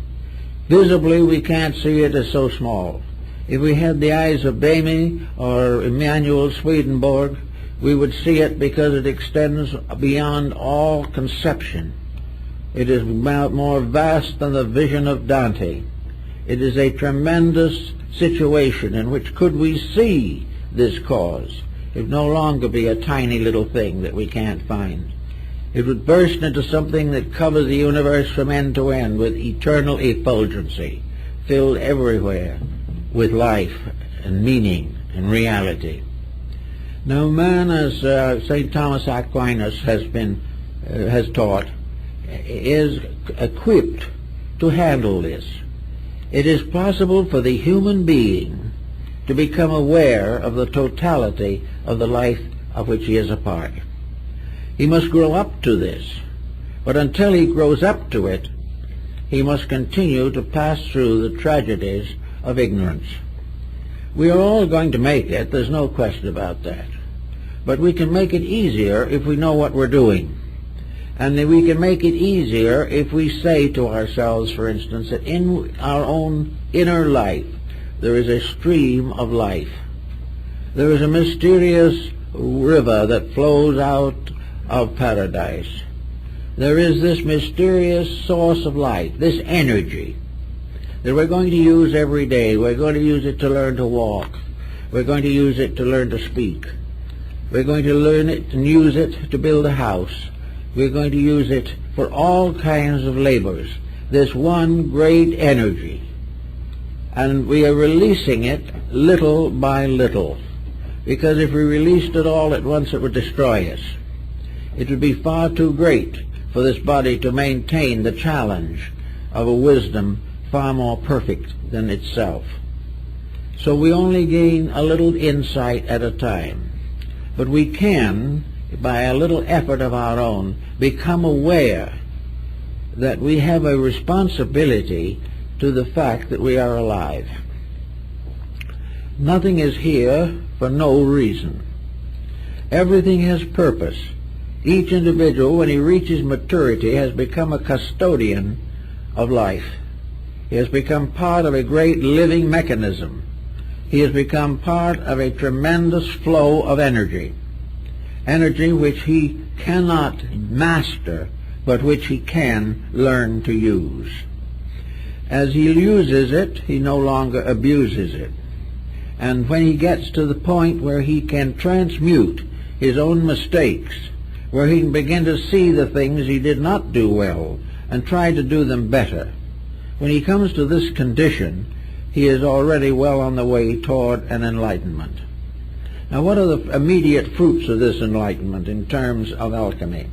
Visibly, we can't see it as so small. If we had the eyes of Bamy or Emanuel Swedenborg, we would see it because it extends beyond all conception. It is more vast than the vision of Dante. It is a tremendous situation in which, could we see this cause, it would no longer be a tiny little thing that we can't find. It would burst into something that covers the universe from end to end with eternal effulgency, filled everywhere with life and meaning and reality. Now man, as St. Thomas Aquinas has taught, is equipped to handle this. It is possible for the human being to become aware of the totality of the life of which he is a part. He must grow up to this, but until he grows up to it, he must continue to pass through the tragedies of ignorance. We are all going to make it, there's no question about that. But we can make it easier if we know what we're doing. And we can make it easier if we say to ourselves, for instance, that in our own inner life there is a stream of life. There is a mysterious river that flows out of paradise. There is this mysterious source of life, this energy, that we're going to use every day. We're going to use it to learn to walk. We're going to use it to learn to speak. We're going to learn it and use it to build a house. We're going to use it for all kinds of labors, this one great energy. And we are releasing it little by little, because if we released it all at once, it would destroy us. It would be far too great for this body to maintain the challenge of a wisdom far more perfect than itself. So we only gain a little insight at a time. But we can, by a little effort of our own, become aware that we have a responsibility to the fact that we are alive. Nothing is here for no reason. Everything has purpose. Each individual, when he reaches maturity, has become a custodian of life. He has become part of a great living mechanism. He has become part of a tremendous flow of energy. energy which he cannot master, but which he can learn to use. As he uses it, he no longer abuses it. And when he gets to the point where he can transmute his own mistakes, where he can begin to see the things he did not do well and try to do them better, when he comes to this condition, he is already well on the way toward an enlightenment. Now, what are the immediate fruits of this enlightenment in terms of alchemy?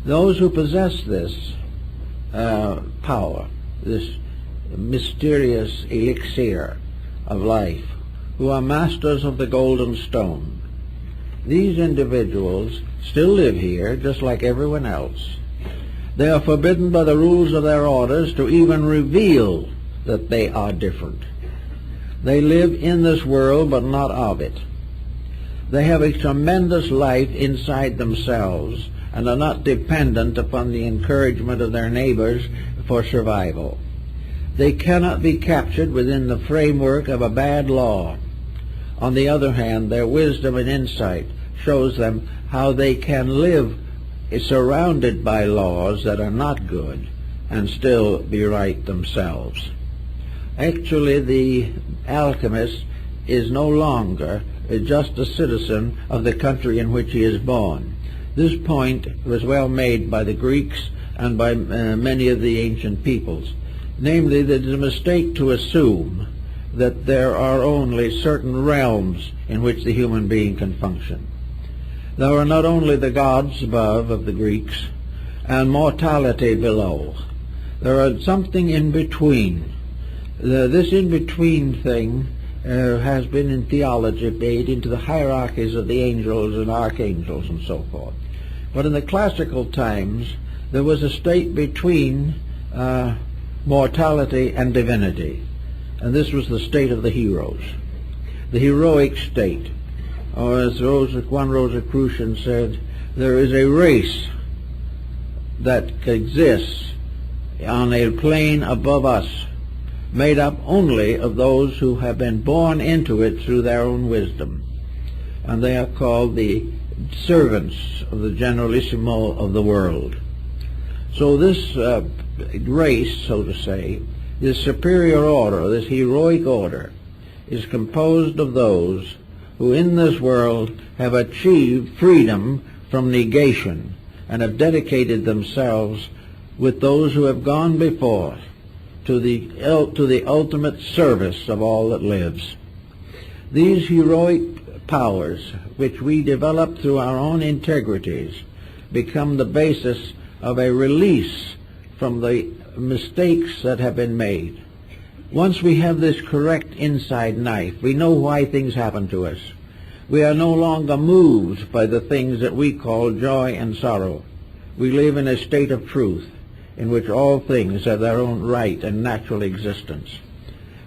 Those who possess this power, this mysterious elixir of life, who are masters of the golden stone, these individuals still live here just like everyone else. They are forbidden by the rules of their orders to even reveal that they are different. They live in this world but not of it. They have a tremendous life inside themselves and are not dependent upon the encouragement of their neighbors for survival. They cannot be captured within the framework of a bad law. On the other hand, their wisdom and insight shows them how they can live surrounded by laws that are not good and still be right themselves. Actually, the alchemist is no longer just a citizen of the country in which he is born. This point was well made by the Greeks and by many of the ancient peoples. Namely, that it is a mistake to assume that there are only certain realms in which the human being can function. There are not only the gods above of the Greeks and mortality below. There are something in between. This in-between thing has been in theology made into the hierarchies of the angels and archangels and so forth. But in the classical times, there was a state between mortality and divinity, and this was the state of the heroes, the heroic state. Or as one Rosicrucian said, there is a race that exists on a plane above us, made up only of those who have been born into it through their own wisdom. And they are called the servants of the Generalissimo of the world. So this race, so to say, this superior order, this heroic order, is composed of those who in this world have achieved freedom from negation and have dedicated themselves with those who have gone before to the ultimate service of all that lives. These heroic powers, which we develop through our own integrities, become the basis of a release from the mistakes that have been made. Once we have this correct inside knife, we know why things happen to us. We are no longer moved by the things that we call joy and sorrow. We live in a state of truth in which all things have their own right and natural existence.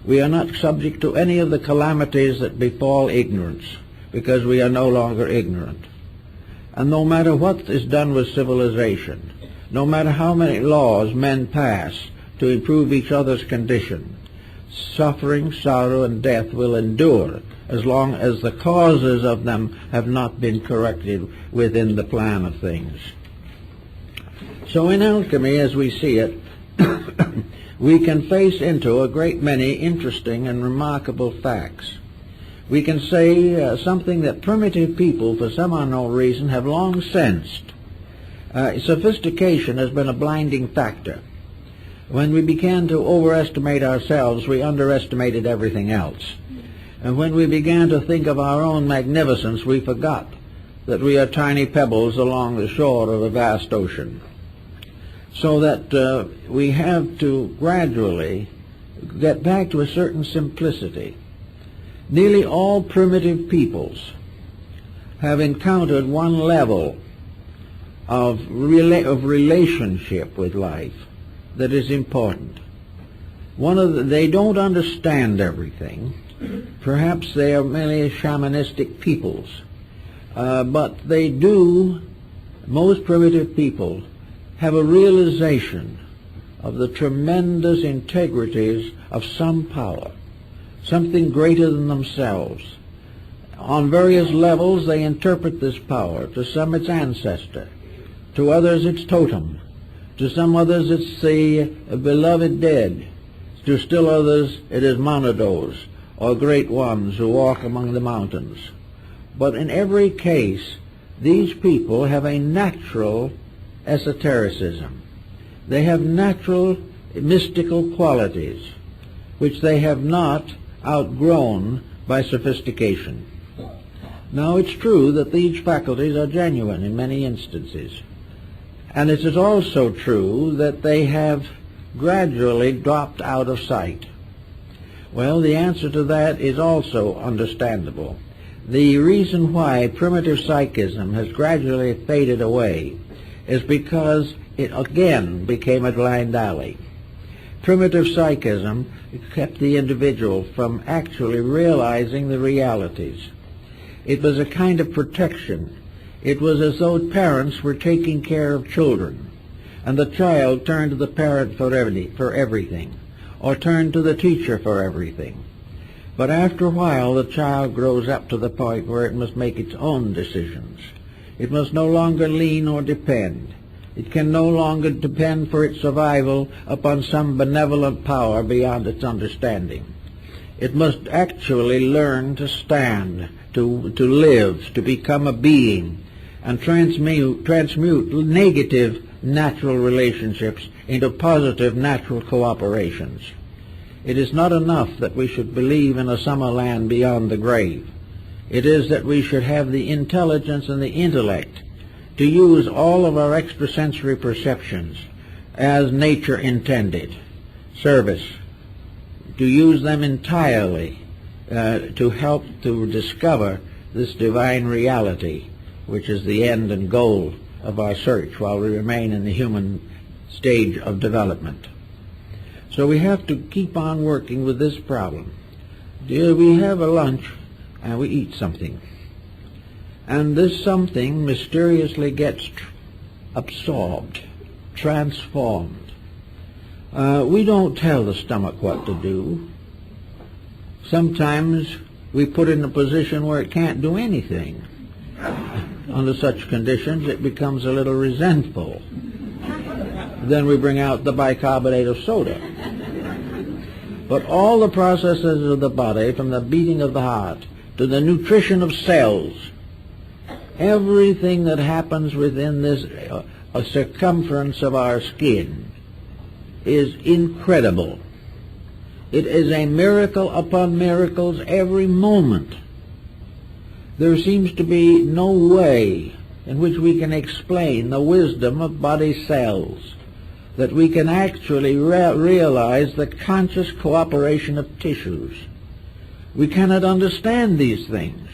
We are not subject to any of the calamities that befall ignorance, because we are no longer ignorant. And no matter what is done with civilization, no matter how many laws men pass to improve each other's condition, suffering, sorrow, and death will endure as long as the causes of them have not been corrected within the plan of things. So in alchemy, as we see it, we can face into a great many interesting and remarkable facts. We can say something that primitive people, for some unknown reason, have long sensed. Sophistication has been a blinding factor. When we began to overestimate ourselves, we underestimated everything else. And when we began to think of our own magnificence, we forgot that we are tiny pebbles along the shore of a vast ocean. So that we have to gradually get back to a certain simplicity. Nearly all primitive peoples have encountered one level of relationship with life that is important. They don't understand everything. Perhaps they are merely shamanistic peoples. But they do, most primitive people, have a realization of the tremendous integrities of some power, something greater than themselves, On various levels they interpret this power. To some it's ancestor, to others it's totem, to some others it's the beloved dead, to still others it is monados, or great ones who walk among the mountains. But in every case, these people have a natural esotericism. They have natural mystical qualities, which they have not outgrown by sophistication. Now, it's true that these faculties are genuine in many instances, and it is also true that they have gradually dropped out of sight. Well, the answer to that is also understandable. The reason why primitive psychism has gradually faded away is because it again became a blind alley. Primitive psychism kept the individual from actually realizing the realities. It was a kind of protection. It was as though parents were taking care of children, and the child turned to the parent for everything, or turned to the teacher for everything. But after a while, the child grows up to the point where it must make its own decisions. It must no longer lean or depend. It can no longer depend for its survival upon some benevolent power beyond its understanding. It must actually learn to stand, to live, to become a being, and transmute negative natural relationships into positive natural cooperations. It is not enough that we should believe in a summer land beyond the grave. It is that we should have the intelligence and the intellect to use all of our extrasensory perceptions as nature intended, service, to use them entirely to help to discover this divine reality, which is the end and goal of our search while we remain in the human stage of development. So we have to keep on working with this problem. We have a lunch and we eat something, and this something mysteriously gets absorbed, transformed. We don't tell the stomach what to do. Sometimes we put it in a position where it can't do anything. Under such conditions, it becomes a little resentful. Then we bring out the bicarbonate of soda. But all the processes of the body, from the beating of the heart to the nutrition of cells, everything that happens within this circumference of our skin is incredible. It is a miracle upon miracles every moment. There seems to be no way in which we can explain the wisdom of body cells, that we can actually realize the conscious cooperation of tissues. We cannot understand these things,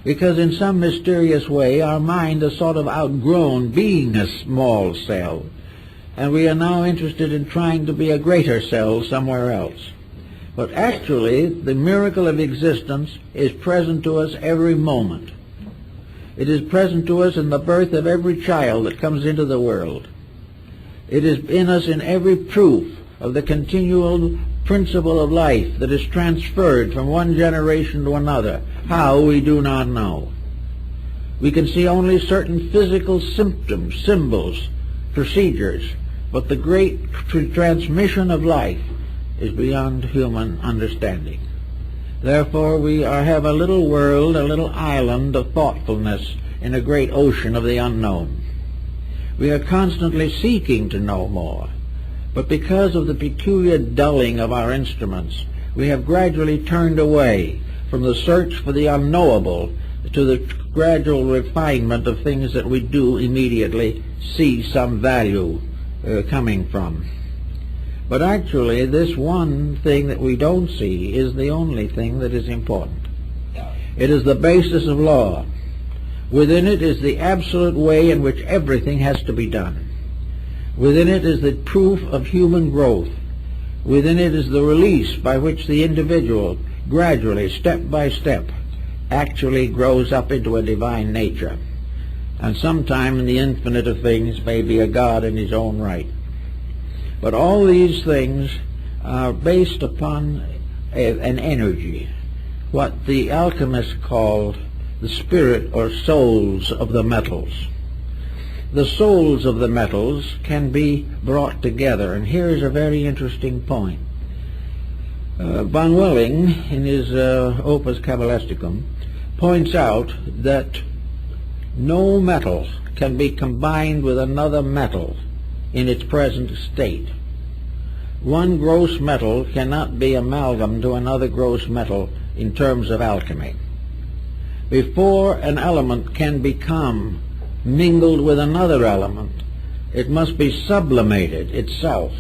because in some mysterious way our mind has sort of outgrown being a small cell, and we are now interested in trying to be a greater cell somewhere else. But actually, the miracle of existence is present to us every moment. It is present to us in the birth of every child that comes into the world. It is in us in every proof of the continual principle of life that is transferred from one generation to another. How, we do not know. We can see only certain physical symptoms, symbols, procedures, but the great transmission of life is beyond human understanding. Therefore, we have a little world, a little island of thoughtfulness in a great ocean of the unknown. We are constantly seeking to know more, but because of the peculiar dulling of our instruments, we have gradually turned away from the search for the unknowable to the gradual refinement of things that we do immediately see some value coming from. But actually, this one thing that we don't see is the only thing that is important. It is the basis of law. Within it is the absolute way in which everything has to be done. Within it is the proof of human growth. Within it is the release by which the individual gradually, step by step, actually grows up into a divine nature. And sometime in the infinite of things may be a God in his own right. But all these things are based upon an energy, what the alchemists called the spirit or souls of the metals. The souls of the metals can be brought together, and here is a very interesting point. Von Welling, in his Opus Cabalisticum, points out that no metal can be combined with another metal in its present state. One gross metal cannot be amalgam to another gross metal in terms of alchemy. Before an element can become mingled with another element, it must be sublimated itself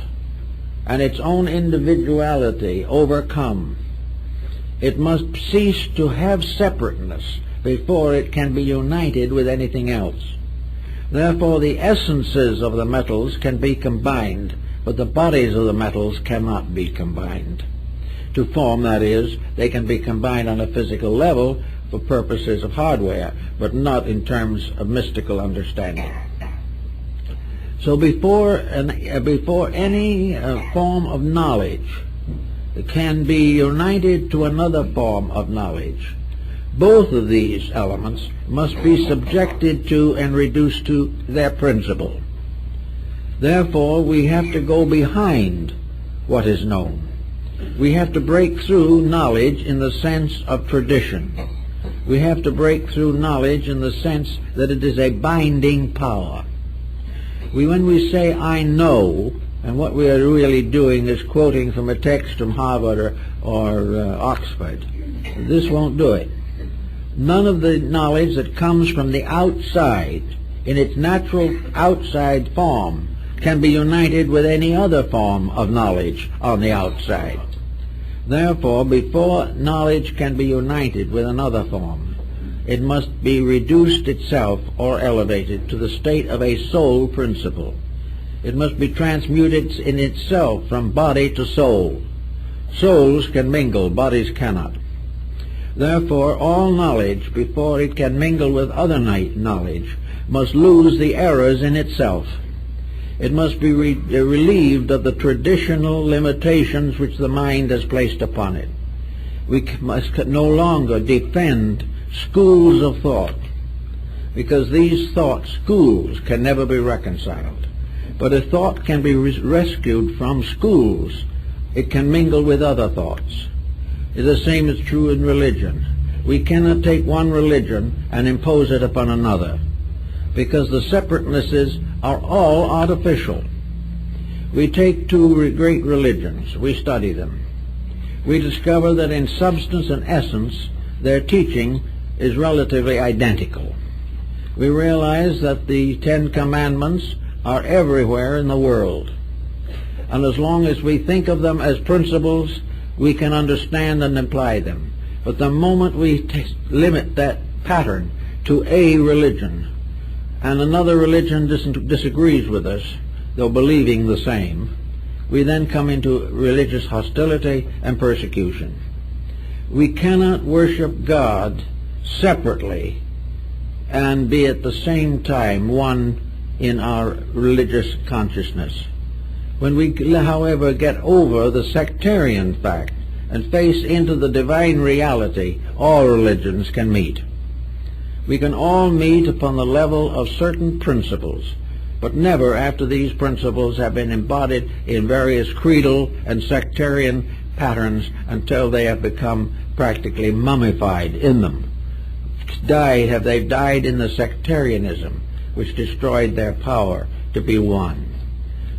and its own individuality overcome. It must cease to have separateness before it can be united with anything else. Therefore, the essences of the metals can be combined, but the bodies of the metals cannot be combined. To form, that is, they can be combined on a physical level for purposes of hardware, but not in terms of mystical understanding. So before any form of knowledge can be united to another form of knowledge, both of these elements must be subjected to and reduced to their principle. Therefore, we have to go behind what is known. We have to break through knowledge in the sense of tradition. We have to break through knowledge in the sense that it is a binding power. When we say, I know, and what we are really doing is quoting from a text from Harvard or Oxford, this won't do it. None of the knowledge that comes from the outside, in its natural outside form, can be united with any other form of knowledge on the outside. Therefore, before knowledge can be united with another form, it must be reduced itself or elevated to the state of a soul principle. It must be transmuted in itself from body to soul. Souls can mingle, bodies cannot. Therefore, all knowledge, before it can mingle with other knowledge, must lose the errors in itself. It must be relieved of the traditional limitations which the mind has placed upon it. We must no longer defend schools of thought, because these thought schools can never be reconciled. But if thought can be rescued from schools, it can mingle with other thoughts. The same is true in religion. We cannot take one religion and impose it upon another, because the separatenesses are all artificial. We take two great religions, we study them. We discover that in substance and essence, their teaching is relatively identical. We realize that the 10 Commandments are everywhere in the world. And as long as we think of them as principles, we can understand and apply them. But the moment we limit that pattern to a religion, and another religion disagrees with us, though believing the same, we then come into religious hostility and persecution. We cannot worship God separately and be at the same time one in our religious consciousness. When we, however, get over the sectarian fact and face into the divine reality, all religions can meet. We can all meet upon the level of certain principles, but never after these principles have been embodied in various creedal and sectarian patterns until they have become practically mummified in them. Have they died in the sectarianism which destroyed their power to be one.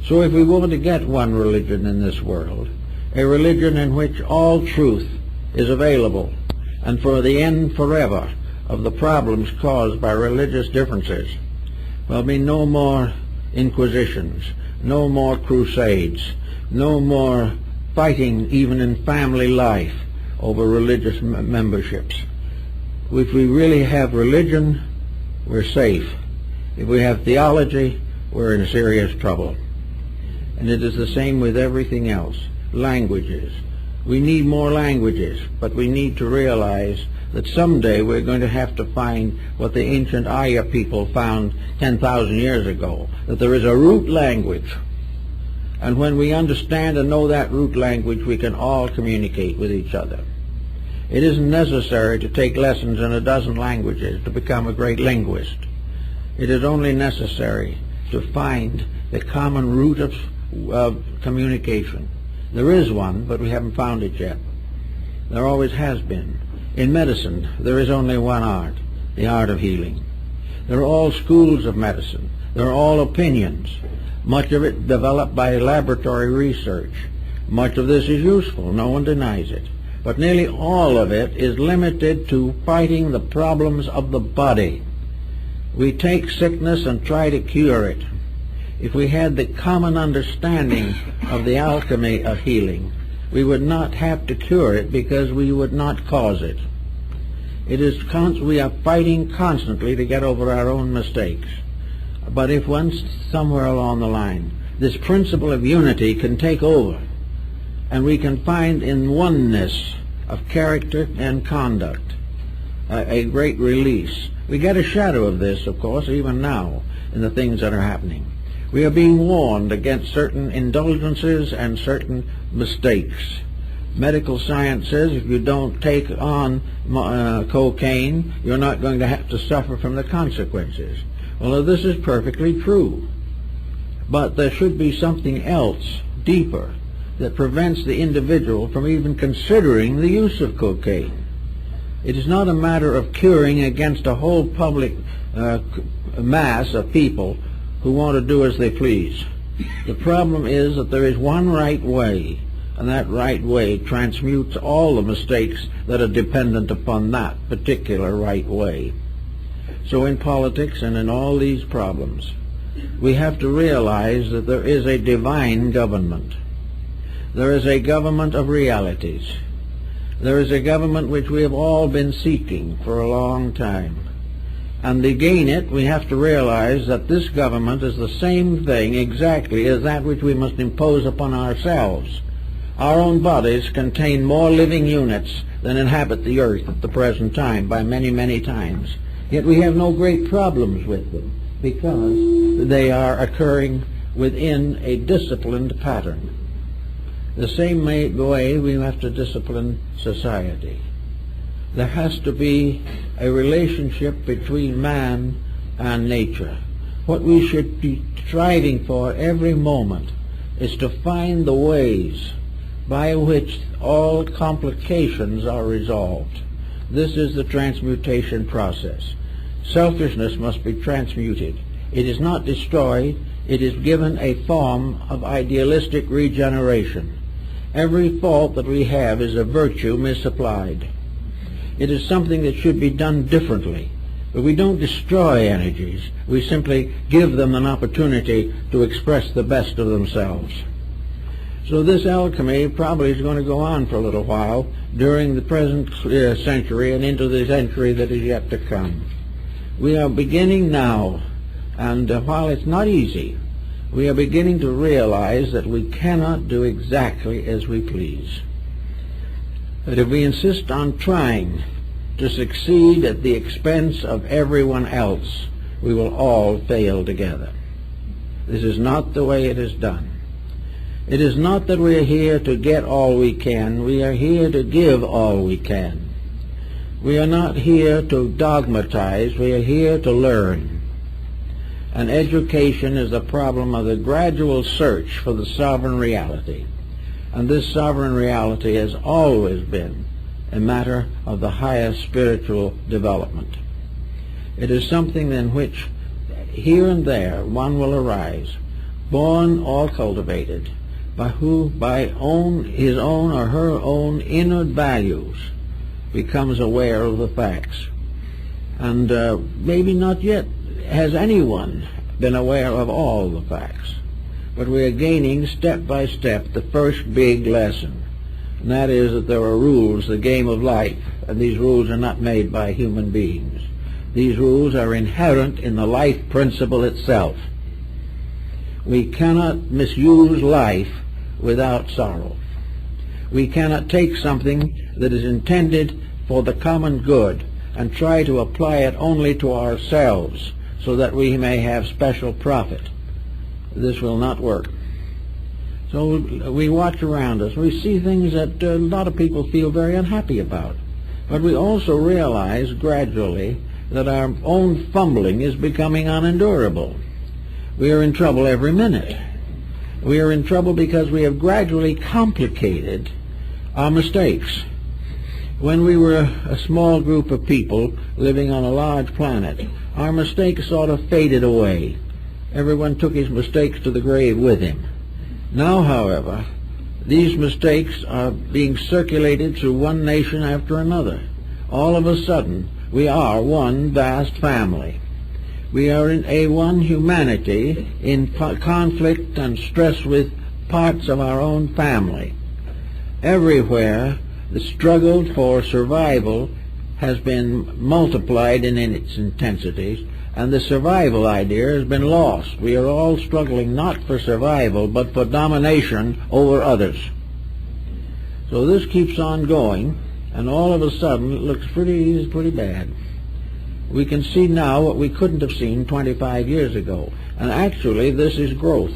So if we want to get one religion in this world, a religion in which all truth is available, and for the end forever of the problems caused by religious differences, there'll be no more inquisitions, no more crusades, no more fighting even in family life over religious memberships. If we really have religion, we're safe. If we have theology, we're in serious trouble. And it is the same with everything else. Languages. We need more languages, but we need to realize that someday we're going to have to find what the ancient Aya people found 10,000 years ago, that there is a root language. And when we understand and know that root language, we can all communicate with each other. It isn't necessary to take lessons in a dozen languages to become a great linguist. It is only necessary to find the common root of communication. There is one, but we haven't found it yet. There always has been. In medicine, there is only one art, the art of healing. There are all schools of medicine. There are all opinions, much of it developed by laboratory research. Much of this is useful, no one denies it. But nearly all of it is limited to fighting the problems of the body. We take sickness and try to cure it. If we had the common understanding of the alchemy of healing, we would not have to cure it because we would not cause it. We are fighting constantly to get over our own mistakes. But if once, somewhere along the line, this principle of unity can take over, and we can find in oneness of character and conduct a great release. We get a shadow of this, of course, even now, in the things that are happening. We are being warned against certain indulgences and certain mistakes. Medical science says if you don't take on cocaine, you're not going to have to suffer from the consequences. Well, this is perfectly true. But there should be something else, deeper, that prevents the individual from even considering the use of cocaine. It is not a matter of curing against a whole public mass of people who want to do as they please. The problem is that there is one right way, and that right way transmutes all the mistakes that are dependent upon that particular right way. So in politics and in all these problems, we have to realize that there is a divine government. There is a government of realities. There is a government which we have all been seeking for a long time. And to gain it, we have to realize that this government is the same thing exactly as that which we must impose upon ourselves. Our own bodies contain more living units than inhabit the earth at the present time by many, many times. Yet we have no great problems with them because they are occurring within a disciplined pattern. The same way we have to discipline society. There has to be a relationship between man and nature. What we should be striving for every moment is to find the ways by which all complications are resolved. This is the transmutation process. Selfishness must be transmuted. It is not destroyed. It is given a form of idealistic regeneration. Every fault that we have is a virtue misapplied. It is something that should be done differently. But we don't destroy energies. We simply give them an opportunity to express the best of themselves. So this alchemy probably is going to go on for a little while during the present century and into the century that is yet to come. We are beginning now, and while it's not easy, we are beginning to realize that we cannot do exactly as we please. That if we insist on trying to succeed at the expense of everyone else, we will all fail together. This is not the way it is done. It is not that we are here to get all we can. We are here to give all we can. We are not here to dogmatize. We are here to learn. And education is the problem of the gradual search for the sovereign reality. And this sovereign reality has always been a matter of the highest spiritual development. It is something in which here and there one will arise, born or cultivated, by his own or her own inward values becomes aware of the facts. And maybe not yet has anyone been aware of all the facts. But we are gaining step by step the first big lesson. And that is that there are rules, the game of life, and these rules are not made by human beings. These rules are inherent in the life principle itself. We cannot misuse life without sorrow. We cannot take something that is intended for the common good and try to apply it only to ourselves so that we may have special profit. This will not work. So we watch around us. We see things that a lot of people feel very unhappy about. But we also realize gradually that our own fumbling is becoming unendurable. We are in trouble every minute. We are in trouble because we have gradually complicated our mistakes. When we were a small group of people living on a large planet, our mistakes sort of faded away. Everyone took his mistakes to the grave with him. Now, however, these mistakes are being circulated through one nation after another. All of a sudden, we are one vast family. We are in a one humanity in conflict and stress with parts of our own family. Everywhere, the struggle for survival has been multiplied in its intensities, and the survival idea has been lost. We are all struggling not for survival, but for domination over others. So this keeps on going, and all of a sudden it looks pretty bad. We can see now what we couldn't have seen 25 years ago. And actually, this is growth.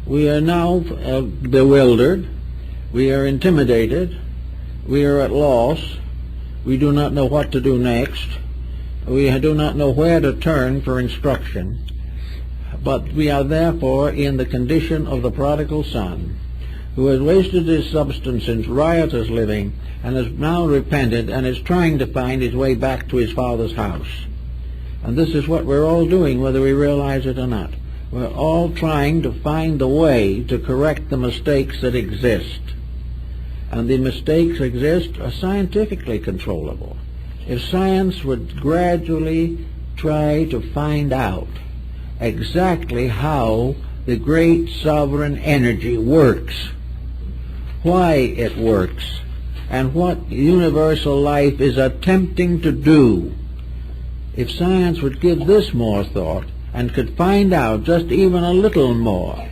We are now bewildered. We are intimidated. We are at loss. We do not know what to do next. We do not know where to turn for instruction. But we are therefore in the condition of the prodigal son, who has wasted his substance in riotous living and has now repented and is trying to find his way back to his father's house. And this is what we're all doing, whether we realize it or not. We're all trying to find the way to correct the mistakes that exist. And the mistakes exist are scientifically controllable. If science would gradually try to find out exactly how the great sovereign energy works, why it works, and what universal life is attempting to do. If science would give this more thought and could find out just even a little more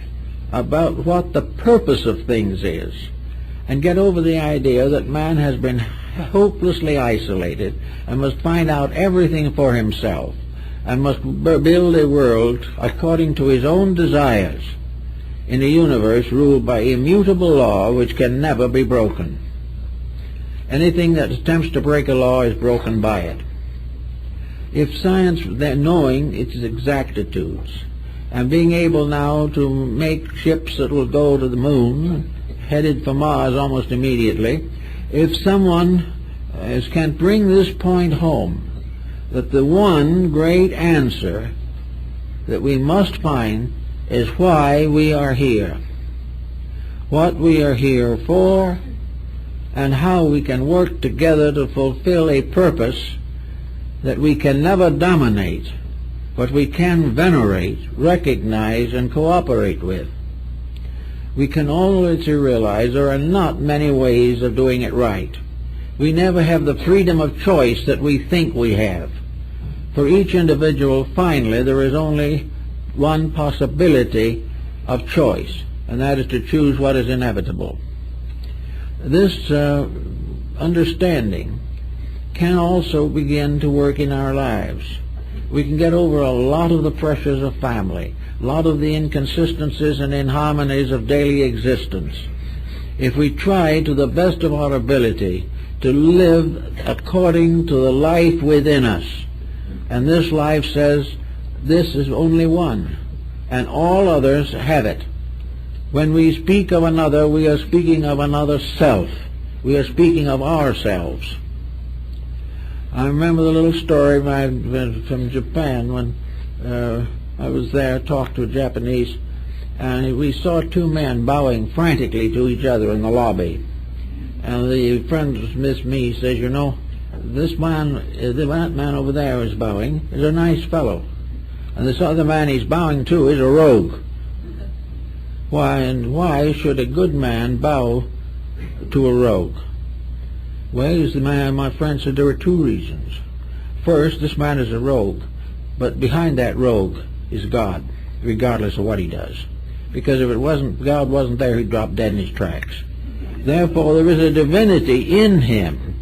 about what the purpose of things is, and get over the idea that man has been hopelessly isolated and must find out everything for himself and must build a world according to his own desires in a universe ruled by immutable law which can never be broken. Anything that attempts to break a law is broken by it. If science, then knowing its exactitudes and being able now to make ships that will go to the moon, headed for Mars almost immediately, if someone can bring this point home, that the one great answer that we must find is why we are here, what we are here for, and how we can work together to fulfill a purpose that we can never dominate, but we can venerate, recognize, and cooperate with. We can always realize there are not many ways of doing it right. We never have the freedom of choice that we think we have. For each individual, finally, there is only one possibility of choice, and that is to choose what is inevitable. This understanding can also begin to work in our lives. We can get over a lot of the pressures of family, a lot of the inconsistencies and inharmonies of daily existence, if we try to the best of our ability to live according to the life within us. And this life says this is only one, and all others have it. When we speak of another, we are speaking of another self. We are speaking of ourselves. I remember the little story from Japan when I was there, talked to a Japanese, and we saw two men bowing frantically to each other in the lobby. And the friend, Miss Me, says, you know, this man, that man over there is bowing, is a nice fellow. And this other man he's bowing to is a rogue. Why, and why should a good man bow to a rogue? Well, as the man, my friend said, there are two reasons. First, this man is a rogue, but behind that rogue is God, regardless of what he does. Because if it wasn't, God wasn't there, he'd drop dead in his tracks. Therefore, there is a divinity in him,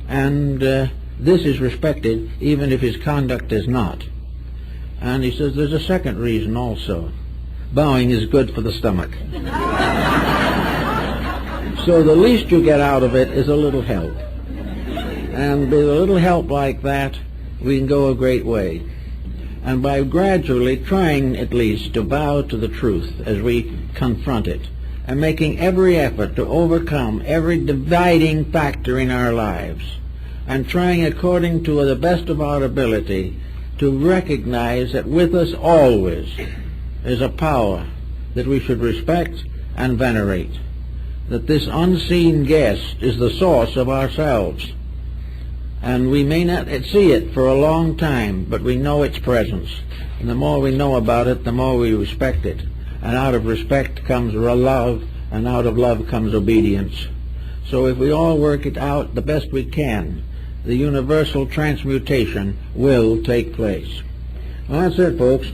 and this is respected even if his conduct is not. And he says there's a second reason also. Bowing is good for the stomach. So the least you get out of it is a little help. And with a little help like that, we can go a great way. And by gradually trying at least to bow to the truth as we confront it, and making every effort to overcome every dividing factor in our lives, and trying according to the best of our ability to recognize that with us always is a power that we should respect and venerate, that this unseen guest is the source of ourselves, and we may not see it for a long time, but we know its presence, and the more we know about it, the more we respect it, and out of respect comes love, and out of love comes obedience. So if we all work it out the best we can, the universal transmutation will take place. Well, that's it, folks.